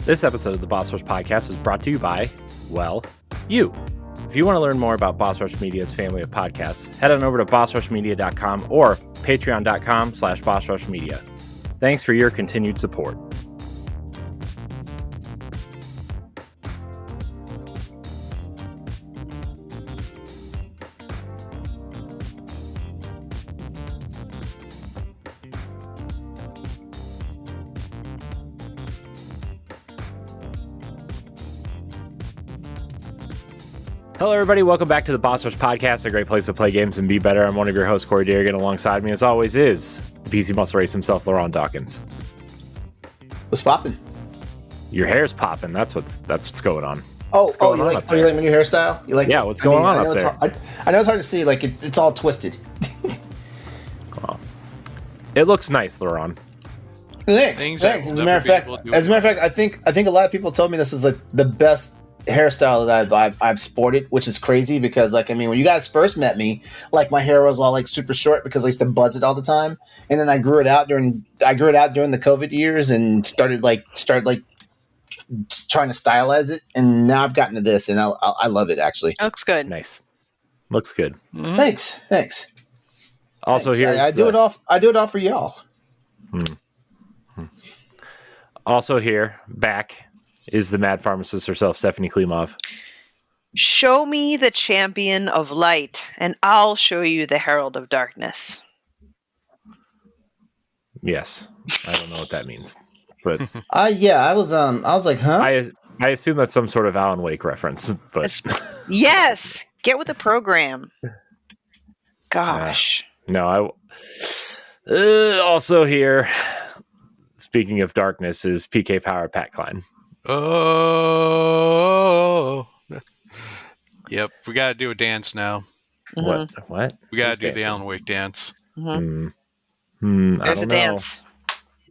This episode of the Boss Rush Podcast is brought to you by, well, you. If you want to learn more about Boss Rush Media's family of podcasts, head on over to bossrushmedia.com or patreon.com/bossrushmedia. Thanks for your continued support. Hello, everybody. Welcome back to the Boss Rush Podcast, a great place to play games and be better. I'm one of your hosts, Corey Derrigan. Alongside me, as always, is the PC Muscle Race himself, LeRon Dawkins. What's popping? Your hair's popping. That's what's going on. Oh, going you on like my new hairstyle? You like? Yeah, what's going on up there? I know it's hard to see. Like it's all twisted. Well, it looks nice, LeRon. Thanks. As a matter of fact, I think a lot of people told me this is like the best hairstyle that I've sported, which is crazy because when you guys first met me, like my hair was all like super short because I used to buzz it all the time, and then I grew it out during the COVID years and started trying to stylize it, and now I've gotten to this, and I love it actually. Looks good. Nice. Looks good. Mm-hmm. Thanks. Also, here I do it all for y'all. Also here, back is the mad pharmacist herself, Stephanie Klimov. Show me the champion of light, and I'll show you the herald of darkness. Yes, I don't know what that means, but I was like, huh? I assume that's some sort of Alan Wake reference. But yes, get with the program. Gosh, no. Also here, speaking of darkness, is PK Power Pat Klein. Oh, yep. We got to do a dance now. Mm-hmm. What? We got to do the Alan Wake dance. Mm-hmm. There's a dance.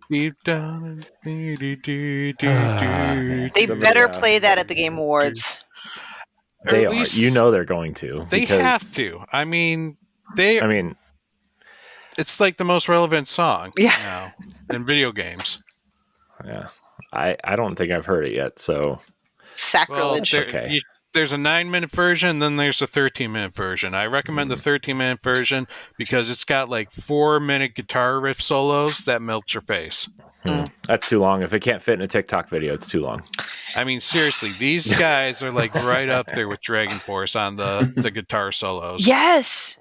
Deep down. They better play that at the Game Awards. They are. You know they're going to. They have to. I mean, it's like the most relevant song now in video games. Yeah. I don't think I've heard it yet, so sacrilege. Okay. There's a 9-minute version, then there's a 13-minute version. I recommend the 13-minute version because it's got like 4-minute guitar riff solos that melt your face. That's too long. If it can't fit in a TikTok video, it's too long. I mean, seriously, these guys are like right up there with Dragon Force on the guitar solos. Yes.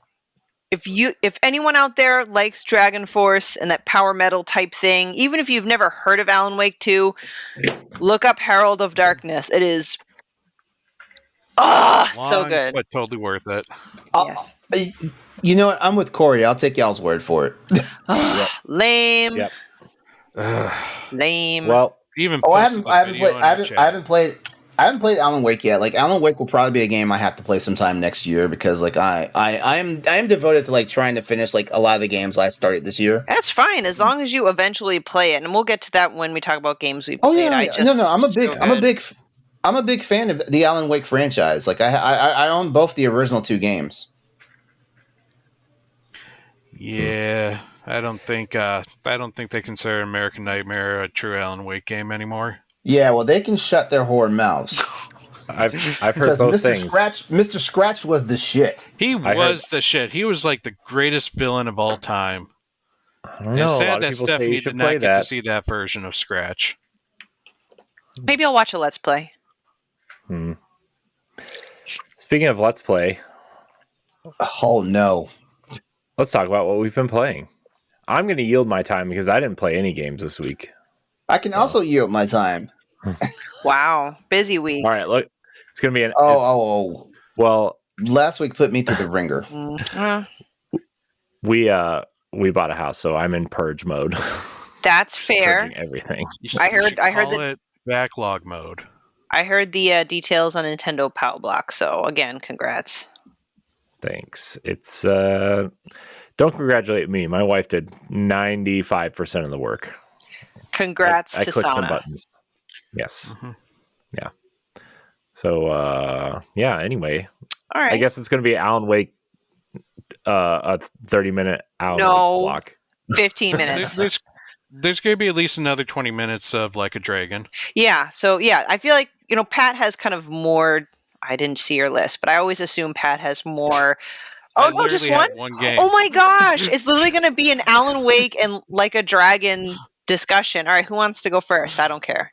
If anyone out there likes Dragon Force and that power metal type thing, even if you've never heard of Alan Wake 2, look up Herald of Darkness. It is so good. But totally worth it. Yes. You know what? I'm with Corey. I'll take y'all's word for it. Lame. Yep. Lame. Well, even I haven't played Alan Wake yet. Like Alan Wake will probably be a game I have to play sometime next year because I am devoted to like trying to finish like a lot of the games I started this year. That's fine as long as you eventually play it, and we'll get to that when we talk about games we played. Oh yeah, I'm a big fan of the Alan Wake franchise. Like I own both the original 2 games. Yeah, I don't think they consider American Nightmare a true Alan Wake game anymore. Yeah, well, they can shut their whore mouths. I've heard both things. Mr. Scratch was the shit. He was the shit. He was like the greatest villain of all time. I don't know. It's sad that Stephanie did not get to see that version of Scratch. Maybe I'll watch a Let's Play. Speaking of Let's Play. Oh, no. Let's talk about what we've been playing. I'm going to yield my time because I didn't play any games this week. I can also yield my time. Wow. Busy week. All right, look. It's going to be an... Well... Last week put me through the ringer. We bought a house, so I'm in purge mode. That's fair. Purging everything. I heard it backlog mode. I heard the details on Nintendo Power Block, so again, congrats. Thanks. It's... Don't congratulate me. My wife did 95% of the work. Congrats to I clicked Sana. some buttons. Yes. Mm-hmm. Yeah. So, anyway. All right. I guess it's going to be Alan Wake, a 30-minute Alan Wake block. 15 minutes. There's going to be at least another 20 minutes of Like a Dragon. Yeah. So yeah, I feel like, Pat has kind of more. I didn't see your list, but I always assume Pat has more. Oh no, just one? One game. Oh my gosh. It's literally going to be an Alan Wake and Like a Dragon discussion. All right, who wants to go first? I don't care.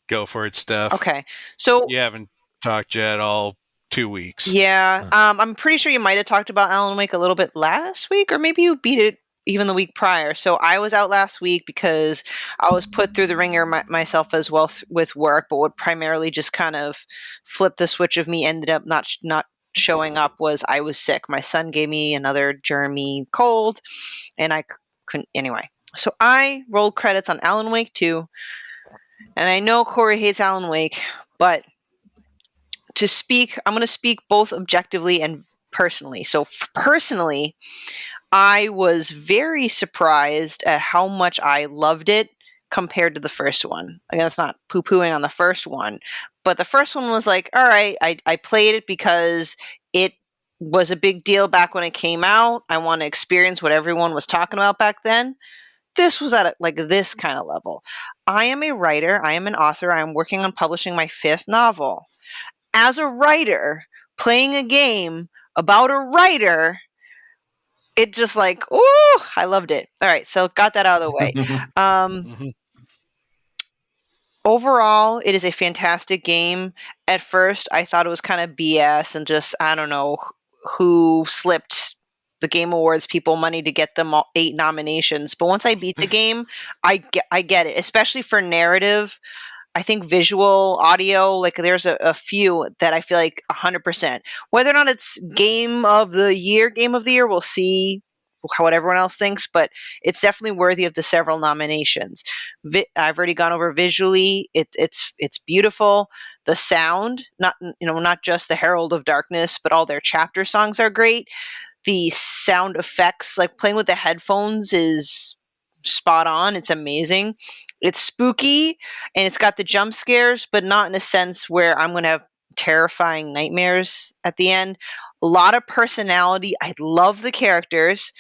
Go for it, Steph. Okay. So you haven't talked yet all 2 weeks. Yeah. I'm pretty sure you might have talked about Alan Wake a little bit last week, or maybe you beat it even the week prior. So I was out last week because I was put through the ringer myself as well with work, but what primarily just kind of flipped the switch of me ended up not showing up was I was sick. My son gave me another germy cold, and I couldn't anyway. So I rolled credits on Alan Wake 2, and I know Corey hates Alan Wake, but I'm going to speak both objectively and personally. So personally, I was very surprised at how much I loved it compared to the first one. Again, it's not poo-pooing on the first one, but the first one was like, all right, I played it because it was a big deal back when it came out. I want to experience what everyone was talking about back then. This was at like this kind of level. I am a writer. I am an author. I am working on publishing my 5th novel. As a writer, playing a game about a writer, it just like, ooh, I loved it. All right, so got that out of the way. Overall, it is a fantastic game. At first, I thought it was kind of BS and just, I don't know who slipped the Game Awards people money to get them all 8 nominations. But once I beat the game, I get it, especially for narrative. I think visual, audio, like there's a few that I feel like 100%. Whether or not it's game of the year, we'll see what everyone else thinks, but it's definitely worthy of the several nominations. I've already gone over visually. It's beautiful. The sound, not just the Herald of Darkness, but all their chapter songs are great. The sound effects, like playing with the headphones, is spot on. It's amazing. It's spooky and it's got the jump scares, but not in a sense where I'm going to have terrifying nightmares at the end. A lot of personality. I love the characters.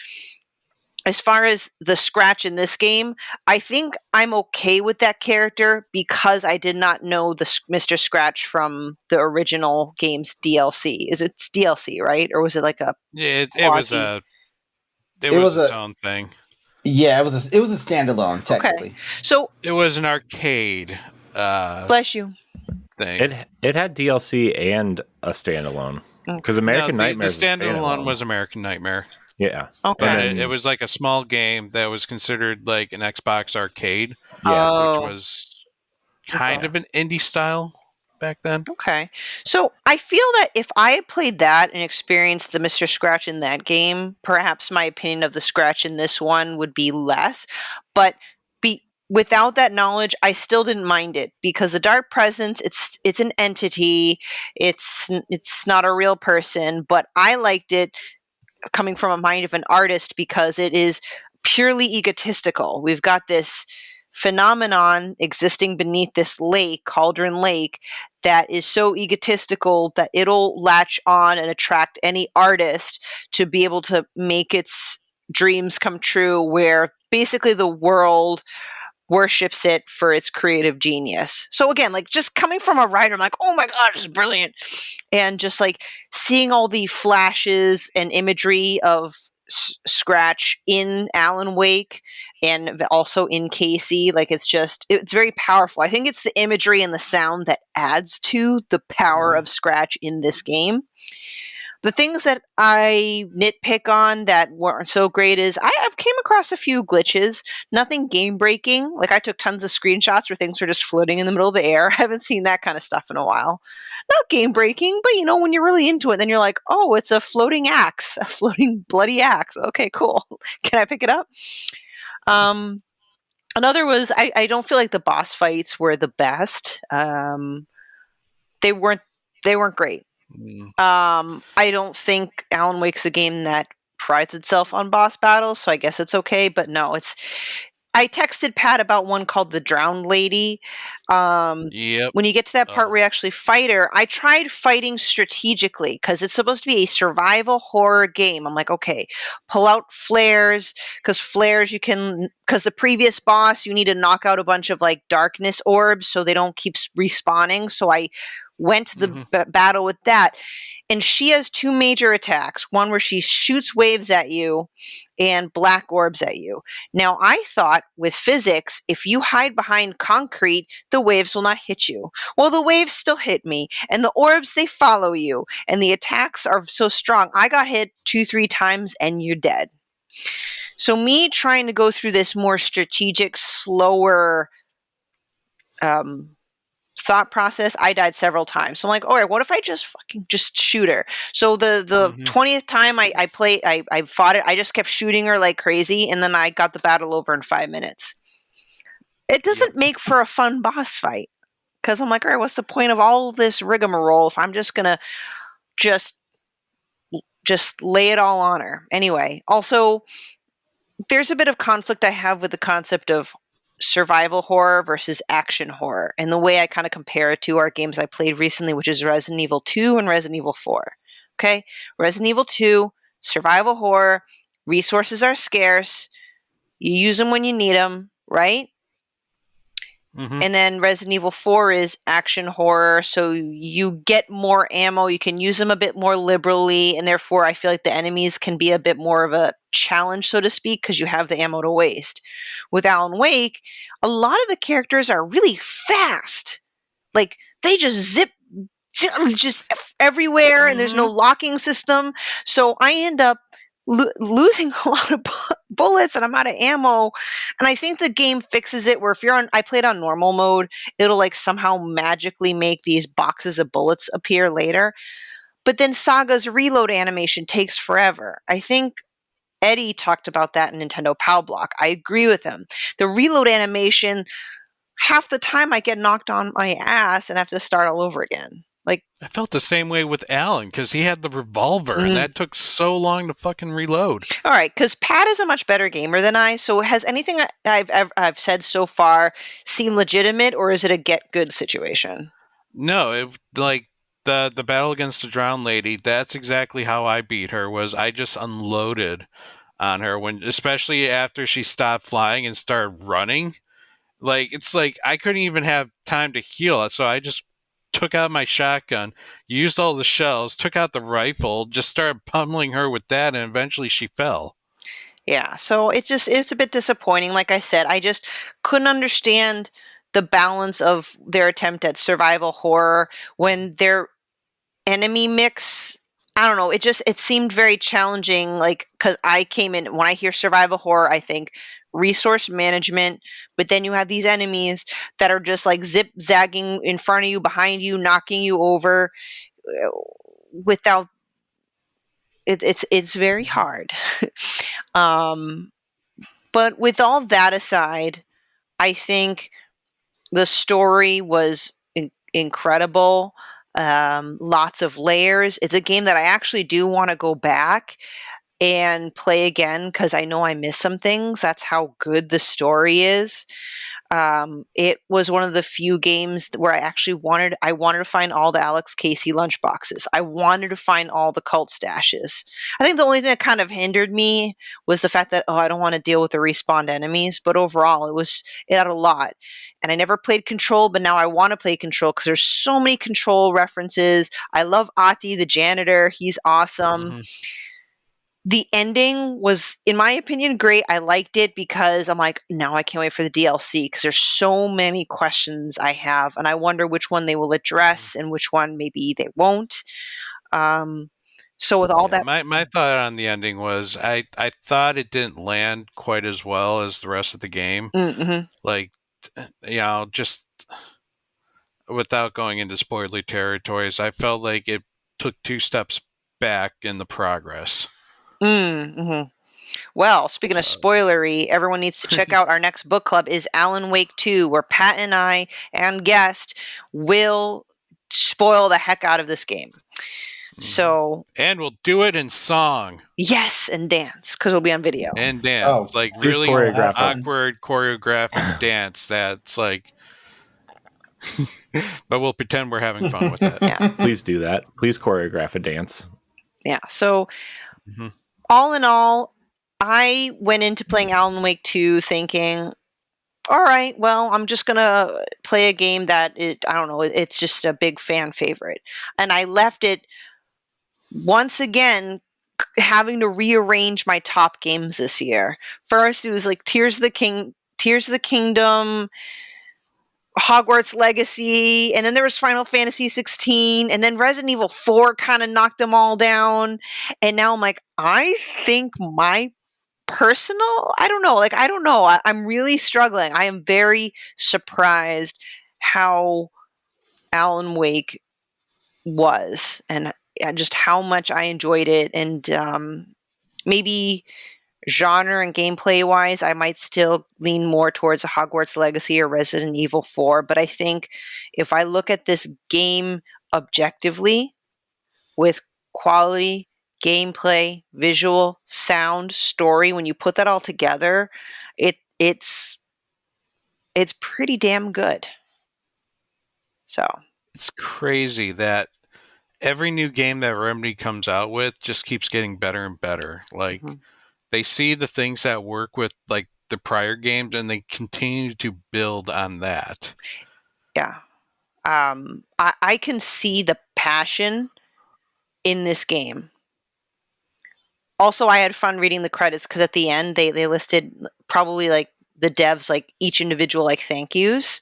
As far as the Scratch in this game, I think I'm okay with that character because I did not know the Mr. Scratch from the original game's DLC. It's DLC, right? Or was it like a it was its own thing. Yeah, it was a standalone technically. Okay. So it was an arcade. Bless you. Thing. It had DLC and a standalone because American Nightmare. The standalone was American Nightmare. Yeah. Okay. It was like a small game that was considered like an Xbox arcade. Yeah. Which was kind of an indie style back then. Okay. So I feel that if I had played that and experienced the Mr. Scratch in that game, perhaps my opinion of the Scratch in this one would be less. But without that knowledge, I still didn't mind it because the Dark Presence, it's an entity. It's not a real person, but I liked it coming from a mind of an artist because it is purely egotistical. We've got this phenomenon existing beneath this lake, Cauldron Lake, that is so egotistical that it'll latch on and attract any artist to be able to make its dreams come true, where basically the world worships it for its creative genius. So again, like just coming from a writer, I'm like, oh my God, this is brilliant. And just like seeing all the flashes and imagery of Scratch in Alan Wake and also in Casey, like it's very powerful. I think it's the imagery and the sound that adds to the power of Scratch in this game. The things that I nitpick on that weren't so great is I've came across a few glitches, nothing game breaking. Like I took tons of screenshots where things were just floating in the middle of the air. I haven't seen that kind of stuff in a while. Not game breaking, but when you're really into it, then you're like, oh, it's a floating axe, a floating bloody axe. Okay, cool. Can I pick it up? Another was I don't feel like the boss fights were the best. They weren't great. I don't think Alan Wake's a game that prides itself on boss battles, so I guess it's okay. But no, I texted Pat about one called The Drowned Lady. Yep. When you get to that part where you actually fight her, I tried fighting strategically because it's supposed to be a survival horror game. I'm like, okay, pull out flares, because the previous boss, you need to knock out a bunch of like darkness orbs so they don't keep respawning. So I went to the battle with that. And she has two major attacks, one where she shoots waves at you and black orbs at you. Now, I thought with physics, if you hide behind concrete, the waves will not hit you. Well, the waves still hit me, and the orbs, they follow you, and the attacks are so strong. I got hit 2-3 times, and you're dead. So me trying to go through this more strategic, slower thought process, I died several times. So I'm like, all right, what if I just shoot her? So the 20th time I fought it, I just kept shooting her like crazy, and then I got the battle over in 5 minutes. It doesn't make for a fun boss fight, because I'm like, all right, what's the point of all this rigmarole if I'm just gonna just lay it all on her? Anyway, also there's a bit of conflict I have with the concept of survival horror versus action horror, and the way I kind of compare it to our games I played recently, which is Resident Evil 2 and Resident Evil 4. Okay, Resident Evil 2, survival horror, resources are scarce, you use them when you need them, right? And then Resident Evil 4 is action horror, so you get more ammo, you can use them a bit more liberally, and therefore I feel like the enemies can be a bit more of a challenge, so to speak, because you have the ammo to waste. With Alan Wake, a lot of the characters are really fast. Like, they just zip just everywhere, and there's no locking system, so I end up losing a lot of bullets, and I'm out of ammo. And I think the game fixes it where if I played on normal mode, it'll like somehow magically make these boxes of bullets appear later. But then Saga's reload animation takes forever. I think Eddie talked about that in Nintendo PAL Block. I agree with him. The reload animation, half the time I get knocked on my ass and have to start all over again. Like, I felt the same way with Alan, because he had the revolver, and that took so long to fucking reload. All right, because Pat is a much better gamer than I, so has anything I've said so far seemed legitimate, or is it a get good situation? No, like the battle against the Drowned Lady, that's exactly how I beat her, was I just unloaded on her, especially after she stopped flying and started running. Like, it's like I couldn't even have time to heal, so I just took out my shotgun, used all the shells, took out the rifle, just started pummeling her with that, and eventually she fell. Yeah, so it's a bit disappointing. Like I said, I just couldn't understand the balance of their attempt at survival horror when their enemy mix, I don't know, it seemed very challenging, like, because I came in, when I hear survival horror, I think resource management, but then you have these enemies that are just like zip-zagging in front of you, behind you, knocking you over without it's very hard. But with all that aside, I think the story was incredible. Lots of layers. It's a game that I actually do want to go back and play again because I know I missed some things. That's how good the story is. It was one of the few games where I wanted to find all the Alex Casey lunchboxes. I wanted to find all the cult stashes. I think the only thing that kind of hindered me was the fact that, I don't want to deal with the respawned enemies, but overall it had a lot. And I never played Control, but now I want to play Control because there's so many Control references. I love Ati, the janitor. He's awesome. The ending was, in my opinion, great. I liked it because I'm like, now I can't wait for the DLC because there's so many questions I have, and I wonder which one they will address and which one maybe they won't. So with all that, my thought on the ending was I thought it didn't land quite as well as the rest of the game. Like, just without going into spoiler territories, I felt like it took 2 steps back in the progress. Well, speaking of spoilery, everyone needs to check out our next book club is Alan Wake 2, where Pat and I and guest will spoil the heck out of this game. So, and we'll do it in song. Yes, and dance, because we'll be on video. And dance. Like really awkward choreographed dance that's like but we'll pretend we're having fun with it. Yeah. Please do that. Please choreograph a dance. Yeah. So all in all, I went into playing Alan Wake 2 thinking, all right, well, I'm just going to play a game that it's just a big fan favorite. And I left it once again having to rearrange my top games this year. First, it was like Tears of the Kingdom, Hogwarts Legacy, and then there was Final Fantasy 16, and then Resident Evil 4 kind of knocked them all down. And now I'm like, I think my personal, I don't know. I'm really struggling. I am very surprised how Alan Wake was and just how much I enjoyed it. And maybe genre and gameplay wise, I might still lean more towards a Hogwarts Legacy or Resident Evil 4. But I think if I look at this game objectively with quality, gameplay, visual, sound, story, when you put that all together, it's pretty damn good. So it's crazy that every new game that Remedy comes out with just keeps getting better and better. Like they see the things that work with like the prior games and they continue to build on that. Yeah. I can see the passion in this game. Also, I had fun reading the credits because at the end they listed probably like the devs, like each individual like thank yous.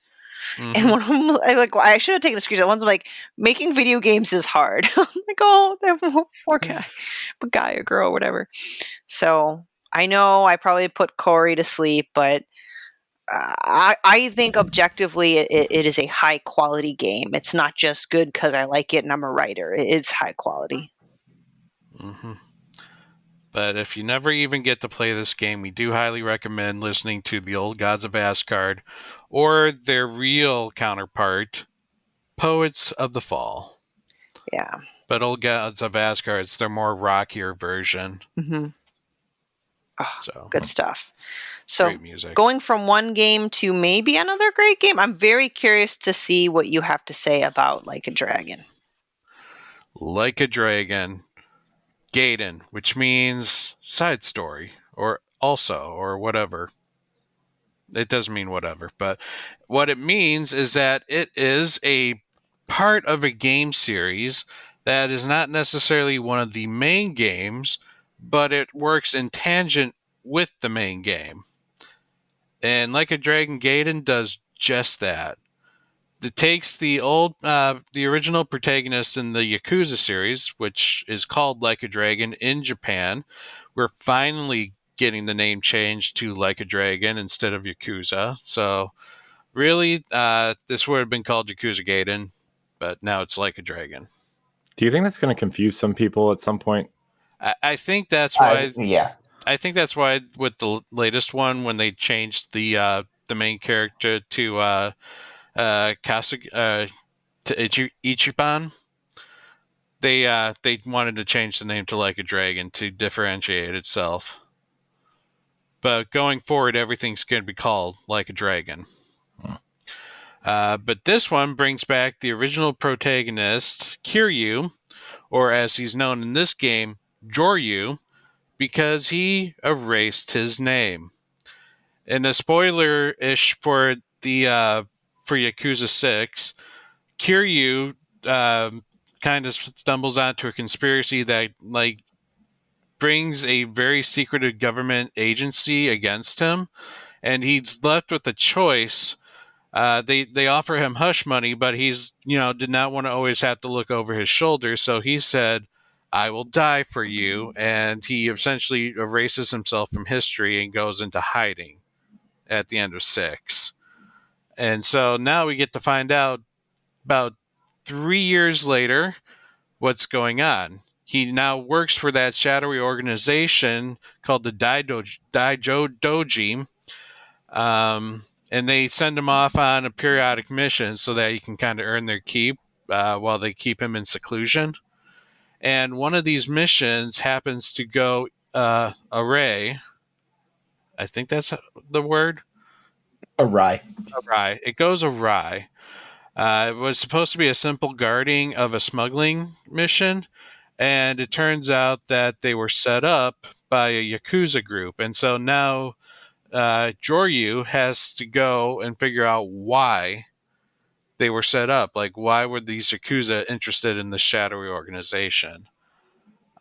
And one of them, I should have taken a screenshot. One's like, making video games is hard. I'm like, oh, that poor guy, but guy or girl, or whatever. So I know I probably put Corey to sleep, but I think objectively it is a high quality game. It's not just good because I like it and I'm a writer. It's high quality. But if you never even get to play this game, we do highly recommend listening to the Old Gods of Asgard or their real counterpart, Poets of the Fall. Yeah. But Old Gods of Asgard, it's their more rockier version. So good stuff. So great music. Going from one game to maybe another great game, I'm very curious to see what you have to say about Like a Dragon. Like a Dragon. Gaiden, which means side story, or also, or whatever. It doesn't mean whatever, but what it means is that it is a part of a game series that is not necessarily one of the main games, but it works in tangent with the main game. And Like a Dragon, Gaiden does just that. It takes the original protagonist in the Yakuza series, which is called Like a Dragon in Japan. We're finally getting the name changed to Like a Dragon instead of Yakuza. So really, this would have been called Yakuza Gaiden, but now it's Like a Dragon. Do you think that's going to confuse some people at some point? I think that's why. Yeah. I think that's why with the latest one, when they changed the main character to Ichiban, they wanted to change the name to Like a Dragon to differentiate itself. But going forward, everything's going to be called Like a Dragon. But this one brings back the original protagonist, Kiryu, or as he's known in this game, Joryu, because he erased his name. And a spoiler-ish for the for Yakuza 6, Kiryu kind of stumbles onto a conspiracy that like brings a very secretive government agency against him, and he's left with a choice. They offer him hush money, but he's did not want to always have to look over his shoulder, so he said, "I will die for you," and he essentially erases himself from history and goes into hiding at the end of 6. And so now we get to find out about 3 years later what's going on. He now works for that shadowy organization called the Daijo Doji, and they send him off on a periodic mission so that he can kind of earn their keep while they keep him in seclusion. And one of these missions happens to go array. I think that's the word. Awry. Awry. It goes awry. It was supposed to be a simple guarding of a smuggling mission, and it turns out that they were set up by a Yakuza group. And so now Joryu has to go and figure out why they were set up. Like, why were these Yakuza interested in this shadowy organization?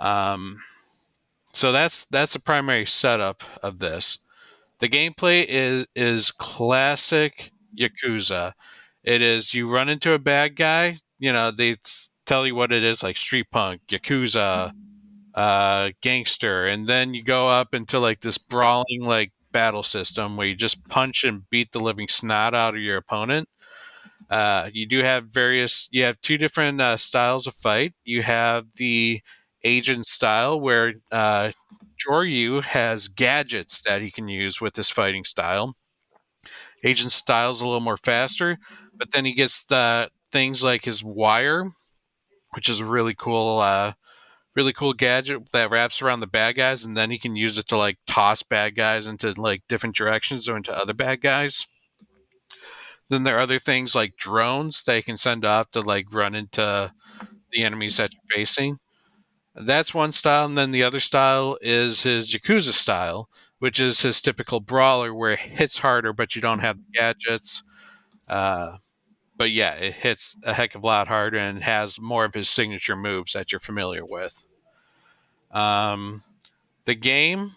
So that's the primary setup of this. The gameplay is classic Yakuza. It is, you run into a bad guy, they tell you what it is, like street punk, Yakuza, gangster, and then you go up into like this brawling like battle system where you just punch and beat the living snot out of your opponent. You have two different styles of fight. You have the agent style where Joryu has gadgets that he can use with this fighting style. Agent style is a little more faster, but then he gets the things like his wire, which is a really cool gadget that wraps around the bad guys, and then he can use it to like toss bad guys into like different directions or into other bad guys. Then there are other things like drones that you can send off to like run into the enemies that you're facing. That's one style, and then the other style is his Yakuza style, which is his typical brawler where it hits harder, but you don't have the gadgets. But yeah, it hits a heck of a lot harder and has more of his signature moves that you're familiar with. The game,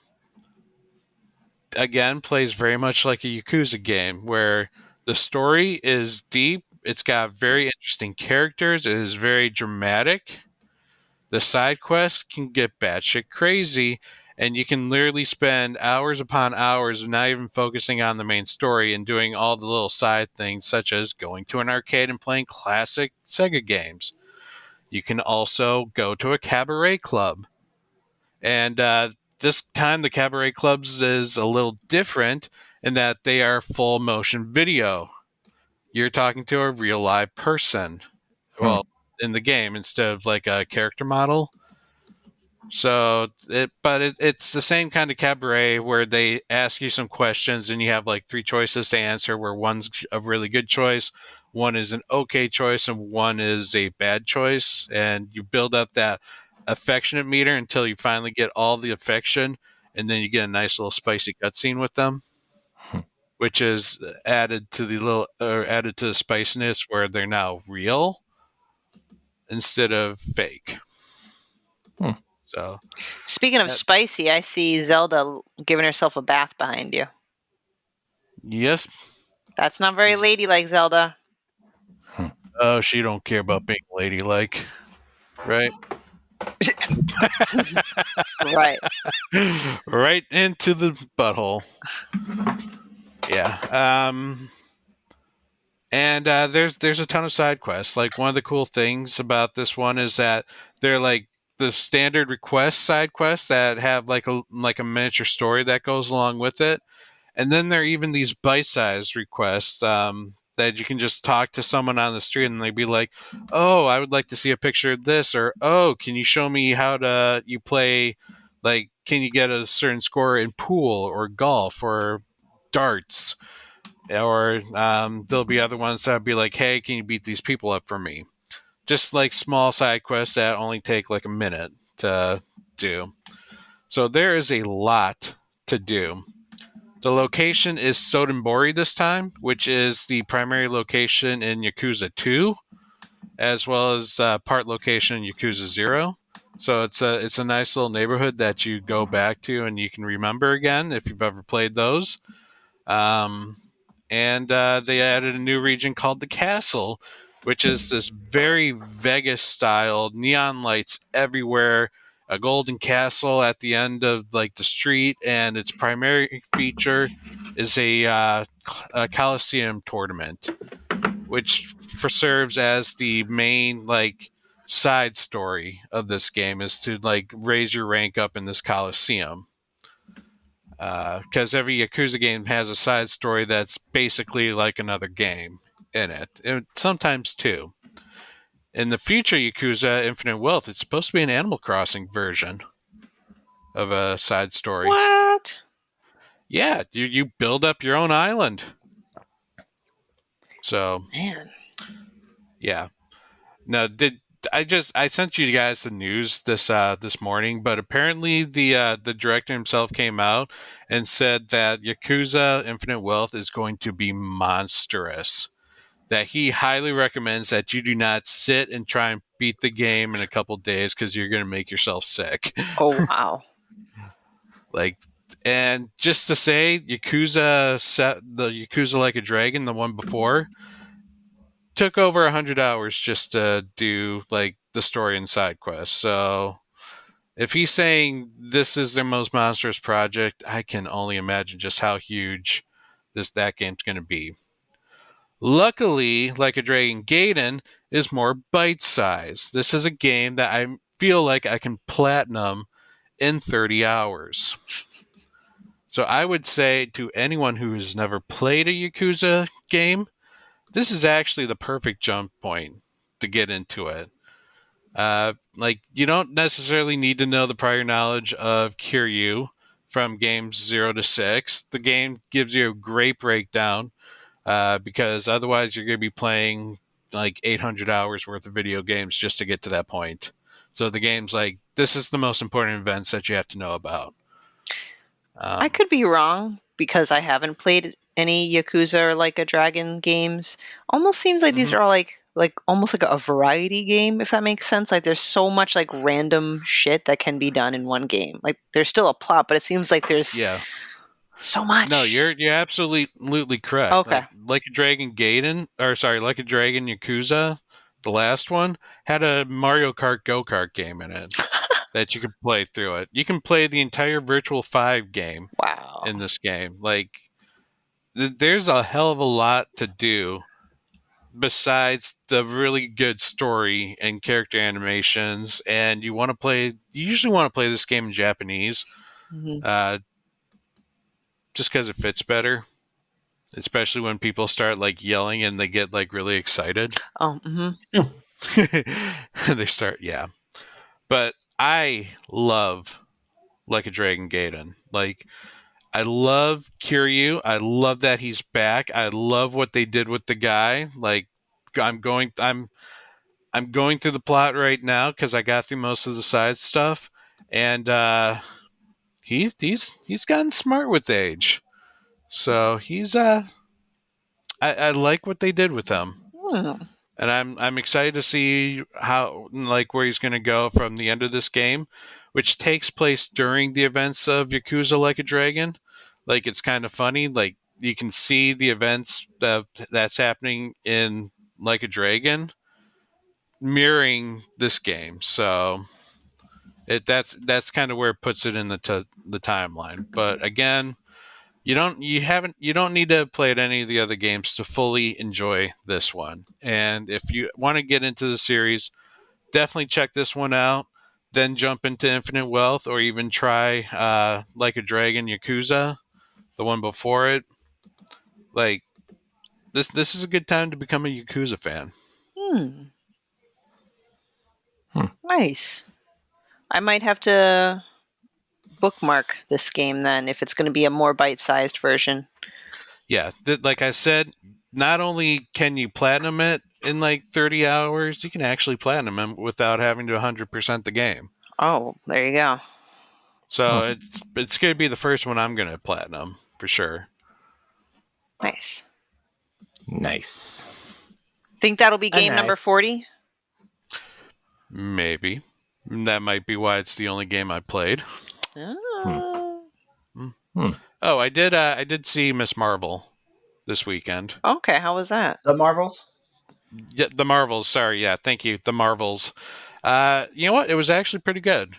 again, plays very much like a Yakuza game where the story is deep. It's got very interesting characters. It is very dramatic. The side quests can get batshit crazy, and you can literally spend hours upon hours not even focusing on the main story and doing all the little side things, such as going to an arcade and playing classic Sega games. You can also go to a cabaret club. And this time, the cabaret clubs is a little different in that they are full motion video. You're talking to a real live person. Well, in the game instead of like a character model. So, it's the same kind of cabaret where they ask you some questions and you have like three choices to answer, where one's a really good choice, one is an okay choice, and one is a bad choice. And you build up that affectionate meter until you finally get all the affection, and then you get a nice little spicy cutscene with them, which is added to the spiciness where they're now real instead of fake. So, speaking of spicy, I see Zelda giving herself a bath behind you. Yes. That's not very ladylike, Zelda. Oh, she don't care about being ladylike, right? Right. Right into the butthole. Yeah. And there's a ton of side quests. Like, one of the cool things about this one is that they're like the standard request side quests that have like a miniature story that goes along with it. And then there are even these bite-sized requests that you can just talk to someone on the street and they'd be like, oh, I would like to see a picture of this, or, oh, can you show me how you play, like, can you get a certain score in pool or golf or darts? Or there'll be other ones that would be like, hey, can you beat these people up for me? Just like small side quests that only take like a minute to do. So there is a lot to do. The location is Sodenbori this time, which is the primary location in Yakuza 2, as well as part location in Yakuza 0. So it's a nice little neighborhood that you go back to and you can remember again if you've ever played those. And they added a new region called the Castle, which is this very Vegas-style, neon lights everywhere, a golden castle at the end of like the street, and its primary feature is a Coliseum tournament, which serves as the main like side story of this game, is to like raise your rank up in this Coliseum. Because every Yakuza game has a side story that's basically like another game in it, and sometimes two. in the future Yakuza Infinite Wealth, it's supposed to be an Animal Crossing version of a side story. What? Yeah, you build up your own island. So, man, yeah. Now, I sent you guys the news this morning, but apparently the director himself came out and said that Yakuza Infinite Wealth is going to be monstrous. That he highly recommends that you do not sit and try and beat the game in a couple days because you're going to make yourself sick. Oh wow. And just to say, the Yakuza Like a Dragon, the one before, took over 100 hours just to do like the story and side quests. So if he's saying this is their most monstrous project, I can only imagine just how huge that game's going to be. Luckily, Like a Dragon Gaiden is more bite-sized. This is a game that I feel like I can platinum in 30 hours. So I would say to anyone who has never played a Yakuza game, this is actually the perfect jump point to get into it. You don't necessarily need to know the prior knowledge of Kiryu from games 0 to 6. The game gives you a great breakdown because otherwise you're going to be playing like 800 hours worth of video games just to get to that point. So the game's like, this is the most important events that you have to know about. I could be wrong because I haven't played any Yakuza or Like a Dragon games. Almost seems like these are all like almost like a variety game, if that makes sense. Like there's so much like random shit that can be done in one game. Like there's still a plot, but it seems like there's so much. No, you're absolutely correct. Okay. Like a Dragon Like a Dragon Yakuza, the last one, had a Mario Kart Go-Kart game in it. That you can play through it. You can play the entire Virtual 5 game in this game. Like, there's a hell of a lot to do besides the really good story and character animations. And you usually want to play this game in Japanese, just because it fits better. Especially when people start like yelling and they get like really excited. Oh, They start, yeah. But I love Like a Dragon Gaiden. Like, I love Kiryu. I love that he's back. I love what they did with the guy. Like, I'm going through the plot right now because I got through most of the side stuff, and he's gotten smart with age. So he's I like what they did with him. And I'm excited to see where he's going to go from the end of this game, which takes place during the events of Yakuza Like a Dragon. Like, it's kind of funny. Like, you can see the events that's happening in Like a Dragon mirroring this game. So that's kind of where it puts it in the timeline. But again, you don't need to play any of the other games to fully enjoy this one. And if you want to get into the series, definitely check this one out. Then jump into Infinite Wealth, or even try Like a Dragon Yakuza, the one before it. Like, this is a good time to become a Yakuza fan. Nice. I might have to bookmark this game then if it's going to be a more bite-sized version. Yeah, like I said, not only can you platinum it in like 30 hours, you can actually platinum it without having to 100% the game. Oh, there you go. So it's going to be the first one I'm going to platinum for sure. Nice. Think that'll be game number 40? Maybe. That might be why it's the only game I played. Oh, I did see Miss Marvel this weekend. Okay, how was that? The Marvels? Yeah, the Marvels. Sorry, yeah, thank you. The Marvels. You know what? It was actually pretty good,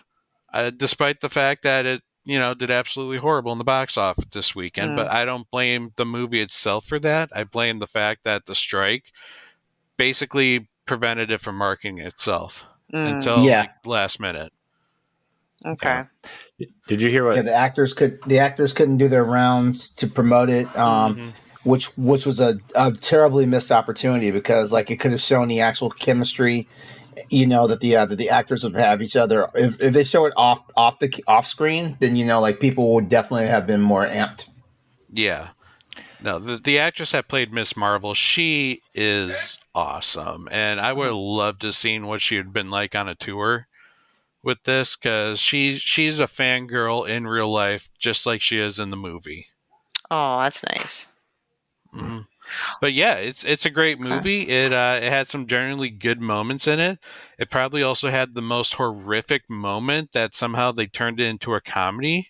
despite the fact that it did absolutely horrible in the box office this weekend. But I don't blame the movie itself for that. I blame the fact that the strike basically prevented it from marketing itself until like last minute. Okay. Did you hear what? Yeah, the actors couldn't do their rounds to promote it. which was a terribly missed opportunity because like it could have shown the actual chemistry, that the actors would have each other. If they show it off screen, then like people would definitely have been more amped. Yeah. No, the actress that played Miss Marvel, she is awesome, and I would have loved to have seen what she had been like on a tour with this, because she's a fangirl in real life, just like she is in the movie. Oh, that's nice. Mm-hmm. But yeah, it's a great movie. It had some generally good moments in it. It probably also had the most horrific moment that somehow they turned it into a comedy.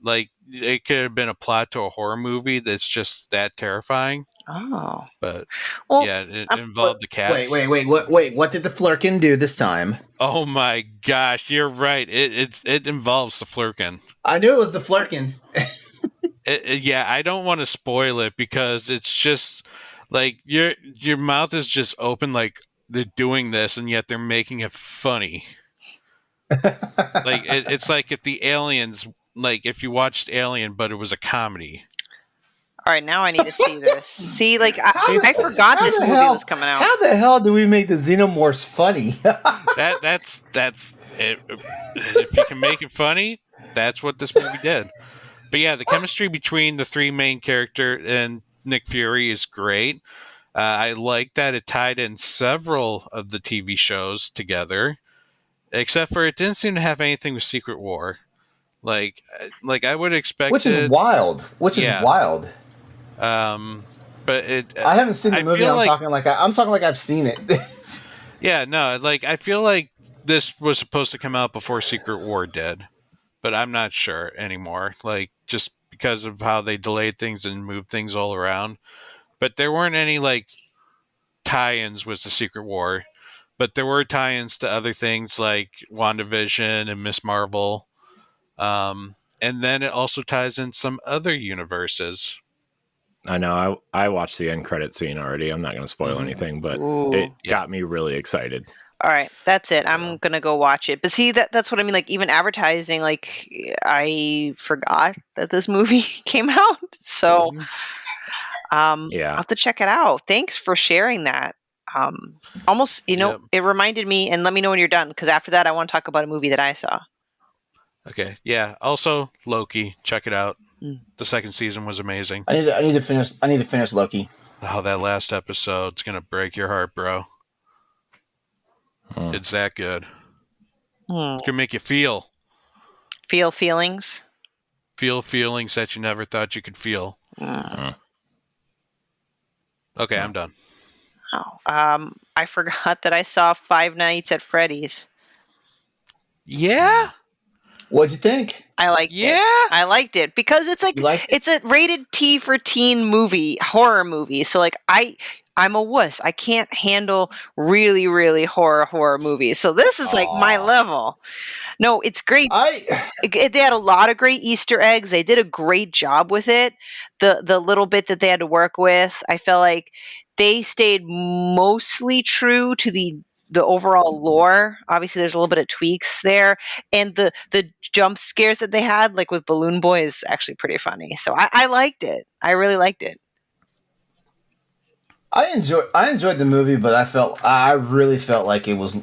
Like, it could have been a plot to a horror movie that's just that terrifying. Oh. But well, yeah, it involved the cats. Wait, what did the Flurkin do this time? Oh my gosh, you're right. It involves the Flurkin. I knew it was the Flurkin. Yeah, I don't want to spoil it because it's just like your mouth is just open like they're doing this and yet they're making it funny. Like it's like if the aliens, like if you watched Alien but it was a comedy. All right, now I need to see this. See, like I forgot this movie was coming out. How the hell do we make the Xenomorphs funny? that's it. If you can make it funny, that's what this movie did. But yeah, the chemistry between the three main characters and Nick Fury is great. I like that it tied in several of the TV shows together, except for it didn't seem to have anything with Secret War. Like I would expect, which is wild. Is wild. But I haven't seen the movie. I'm talking like I've seen it. Yeah, no, like I feel like this was supposed to come out before Secret War did, but I'm not sure anymore. Like just because of how they delayed things and moved things all around. But there weren't any like tie-ins with the Secret War, but there were tie-ins to other things like WandaVision and Miss Marvel. And then it also ties in some other universes. I know. I watched the end credit scene already. I'm not going to spoil anything, but it got me really excited. All right, that's it. I'm gonna go watch it. But see, that's what I mean. Like even advertising, like I forgot that this movie came out. So, I'll have to check it out. Thanks for sharing that. Almost, it reminded me. And let me know when you're done, because after that, I want to talk about a movie that I saw. Okay. Yeah. Also, Loki. Check it out. The second season was amazing. I need to finish Loki. Oh, that last episode's gonna break your heart, bro. It's that good. It can make you feel feelings. Feel feelings that you never thought you could feel. Okay, I'm done. Oh, I forgot that I saw Five Nights at Freddy's. Yeah. What'd you think? I liked it. I liked it because it's like it's a rated T for teen horror movie. So like I'm a wuss. I can't handle really, really horror movies. So this is like my level. No, it's great. They had a lot of great Easter eggs. They did a great job with it. The little bit that they had to work with, I felt like they stayed mostly true to the overall lore. Obviously, there's a little bit of tweaks there, and the jump scares that they had, like with Balloon Boy, is actually pretty funny. So I liked it. I really liked it. I enjoyed the movie, but I really felt like it was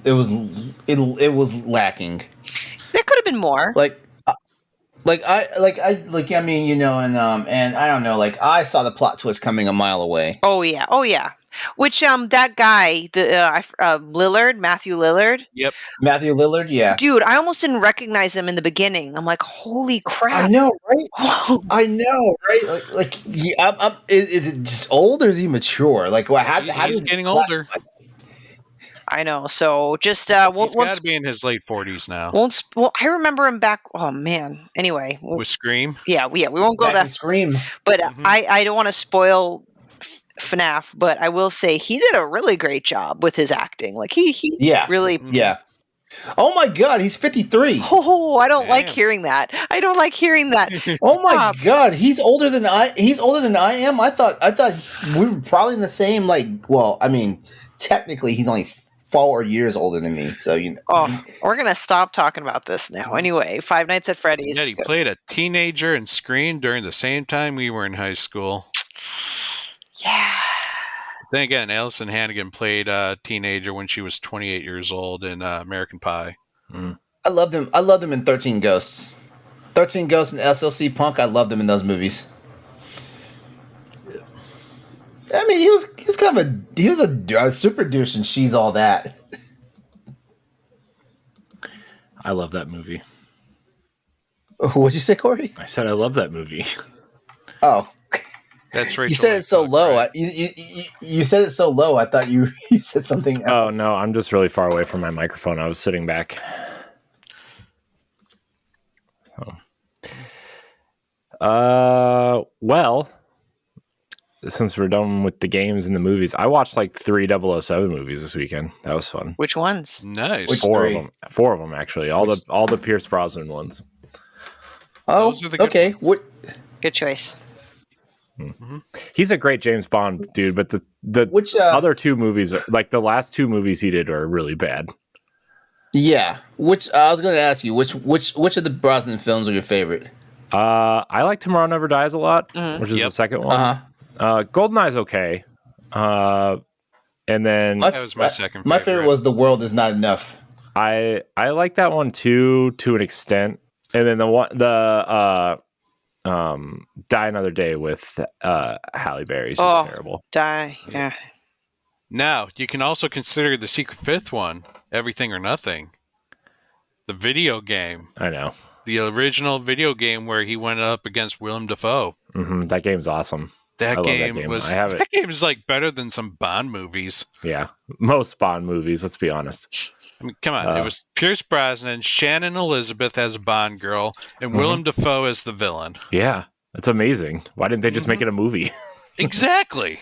lacking. There could have been more. And I don't know, like I saw the plot twist coming a mile away. Oh yeah. Which that guy, Lillard, Matthew Lillard. Yep. Matthew Lillard, yeah. Dude, I almost didn't recognize him in the beginning. I'm like, holy crap! I know, right? I know, right? Is it just old or is he mature? Like, he's getting older. I know. So just he's got to be in his late 40s now. Well, I remember him back. Oh man. Anyway, with Scream. Yeah. We won't go that Scream. But I don't want to spoil FNAF, but I will say he did a really great job with his acting. Like he really. Yeah. Oh my God, he's 53. Oh, I don't like hearing that. I don't like hearing that. Oh my God, he's older than I am. I thought we were probably in the same, like, well, I mean, technically he's only 4 years older than me, so we're gonna stop talking about this now. Anyway, Five Nights at Freddy's. Yeah, he played a teenager in Scream during the same time we were in high school. Yeah. Then again, Alison Hannigan played a teenager when she was 28 years old in American Pie. Mm. I loved him. I loved him in 13 Ghosts. 13 Ghosts and SLC Punk. I loved him in those movies. I mean, he was kind of a super douche, and She's All That. I love that movie. What'd you say, Corey? I said I love that movie. Oh, that's Rachel. You said it so low. Right? You said it so low. I thought you said something else. Oh no, I'm just really far away from my microphone. I was sitting back. So, well, since we're done with the games and the movies, I watched like 3 007 movies this weekend. That was fun. Which ones? Nice. Four of them actually. All the Pierce Brosnan ones. Oh, okay. What? Good choice. Mm-hmm. He's a great James Bond dude, but the other 2 movies are like the last 2 movies he did are really bad. Yeah. Which I was going to ask you, which of the Brosnan films are your favorite? I like Tomorrow Never Dies a lot, which is the second one. GoldenEye's okay. And then that was my second favorite. My favorite was The World Is Not Enough. I like that one too, to an extent. And then Die Another Day with Halle Berry is just terrible. Yeah. Now, you can also consider the secret fifth one, Everything or Nothing. The video game. I know. The original video game where he went up against Willem Dafoe. Mm-hmm. That game's awesome. That game is like better than some Bond movies. Yeah, most Bond movies. Let's be honest. I mean, come on. It was Pierce Brosnan, Shannon Elizabeth as a Bond girl, and Willem Dafoe as the villain. Yeah, that's amazing. Why didn't they just make it a movie? Exactly.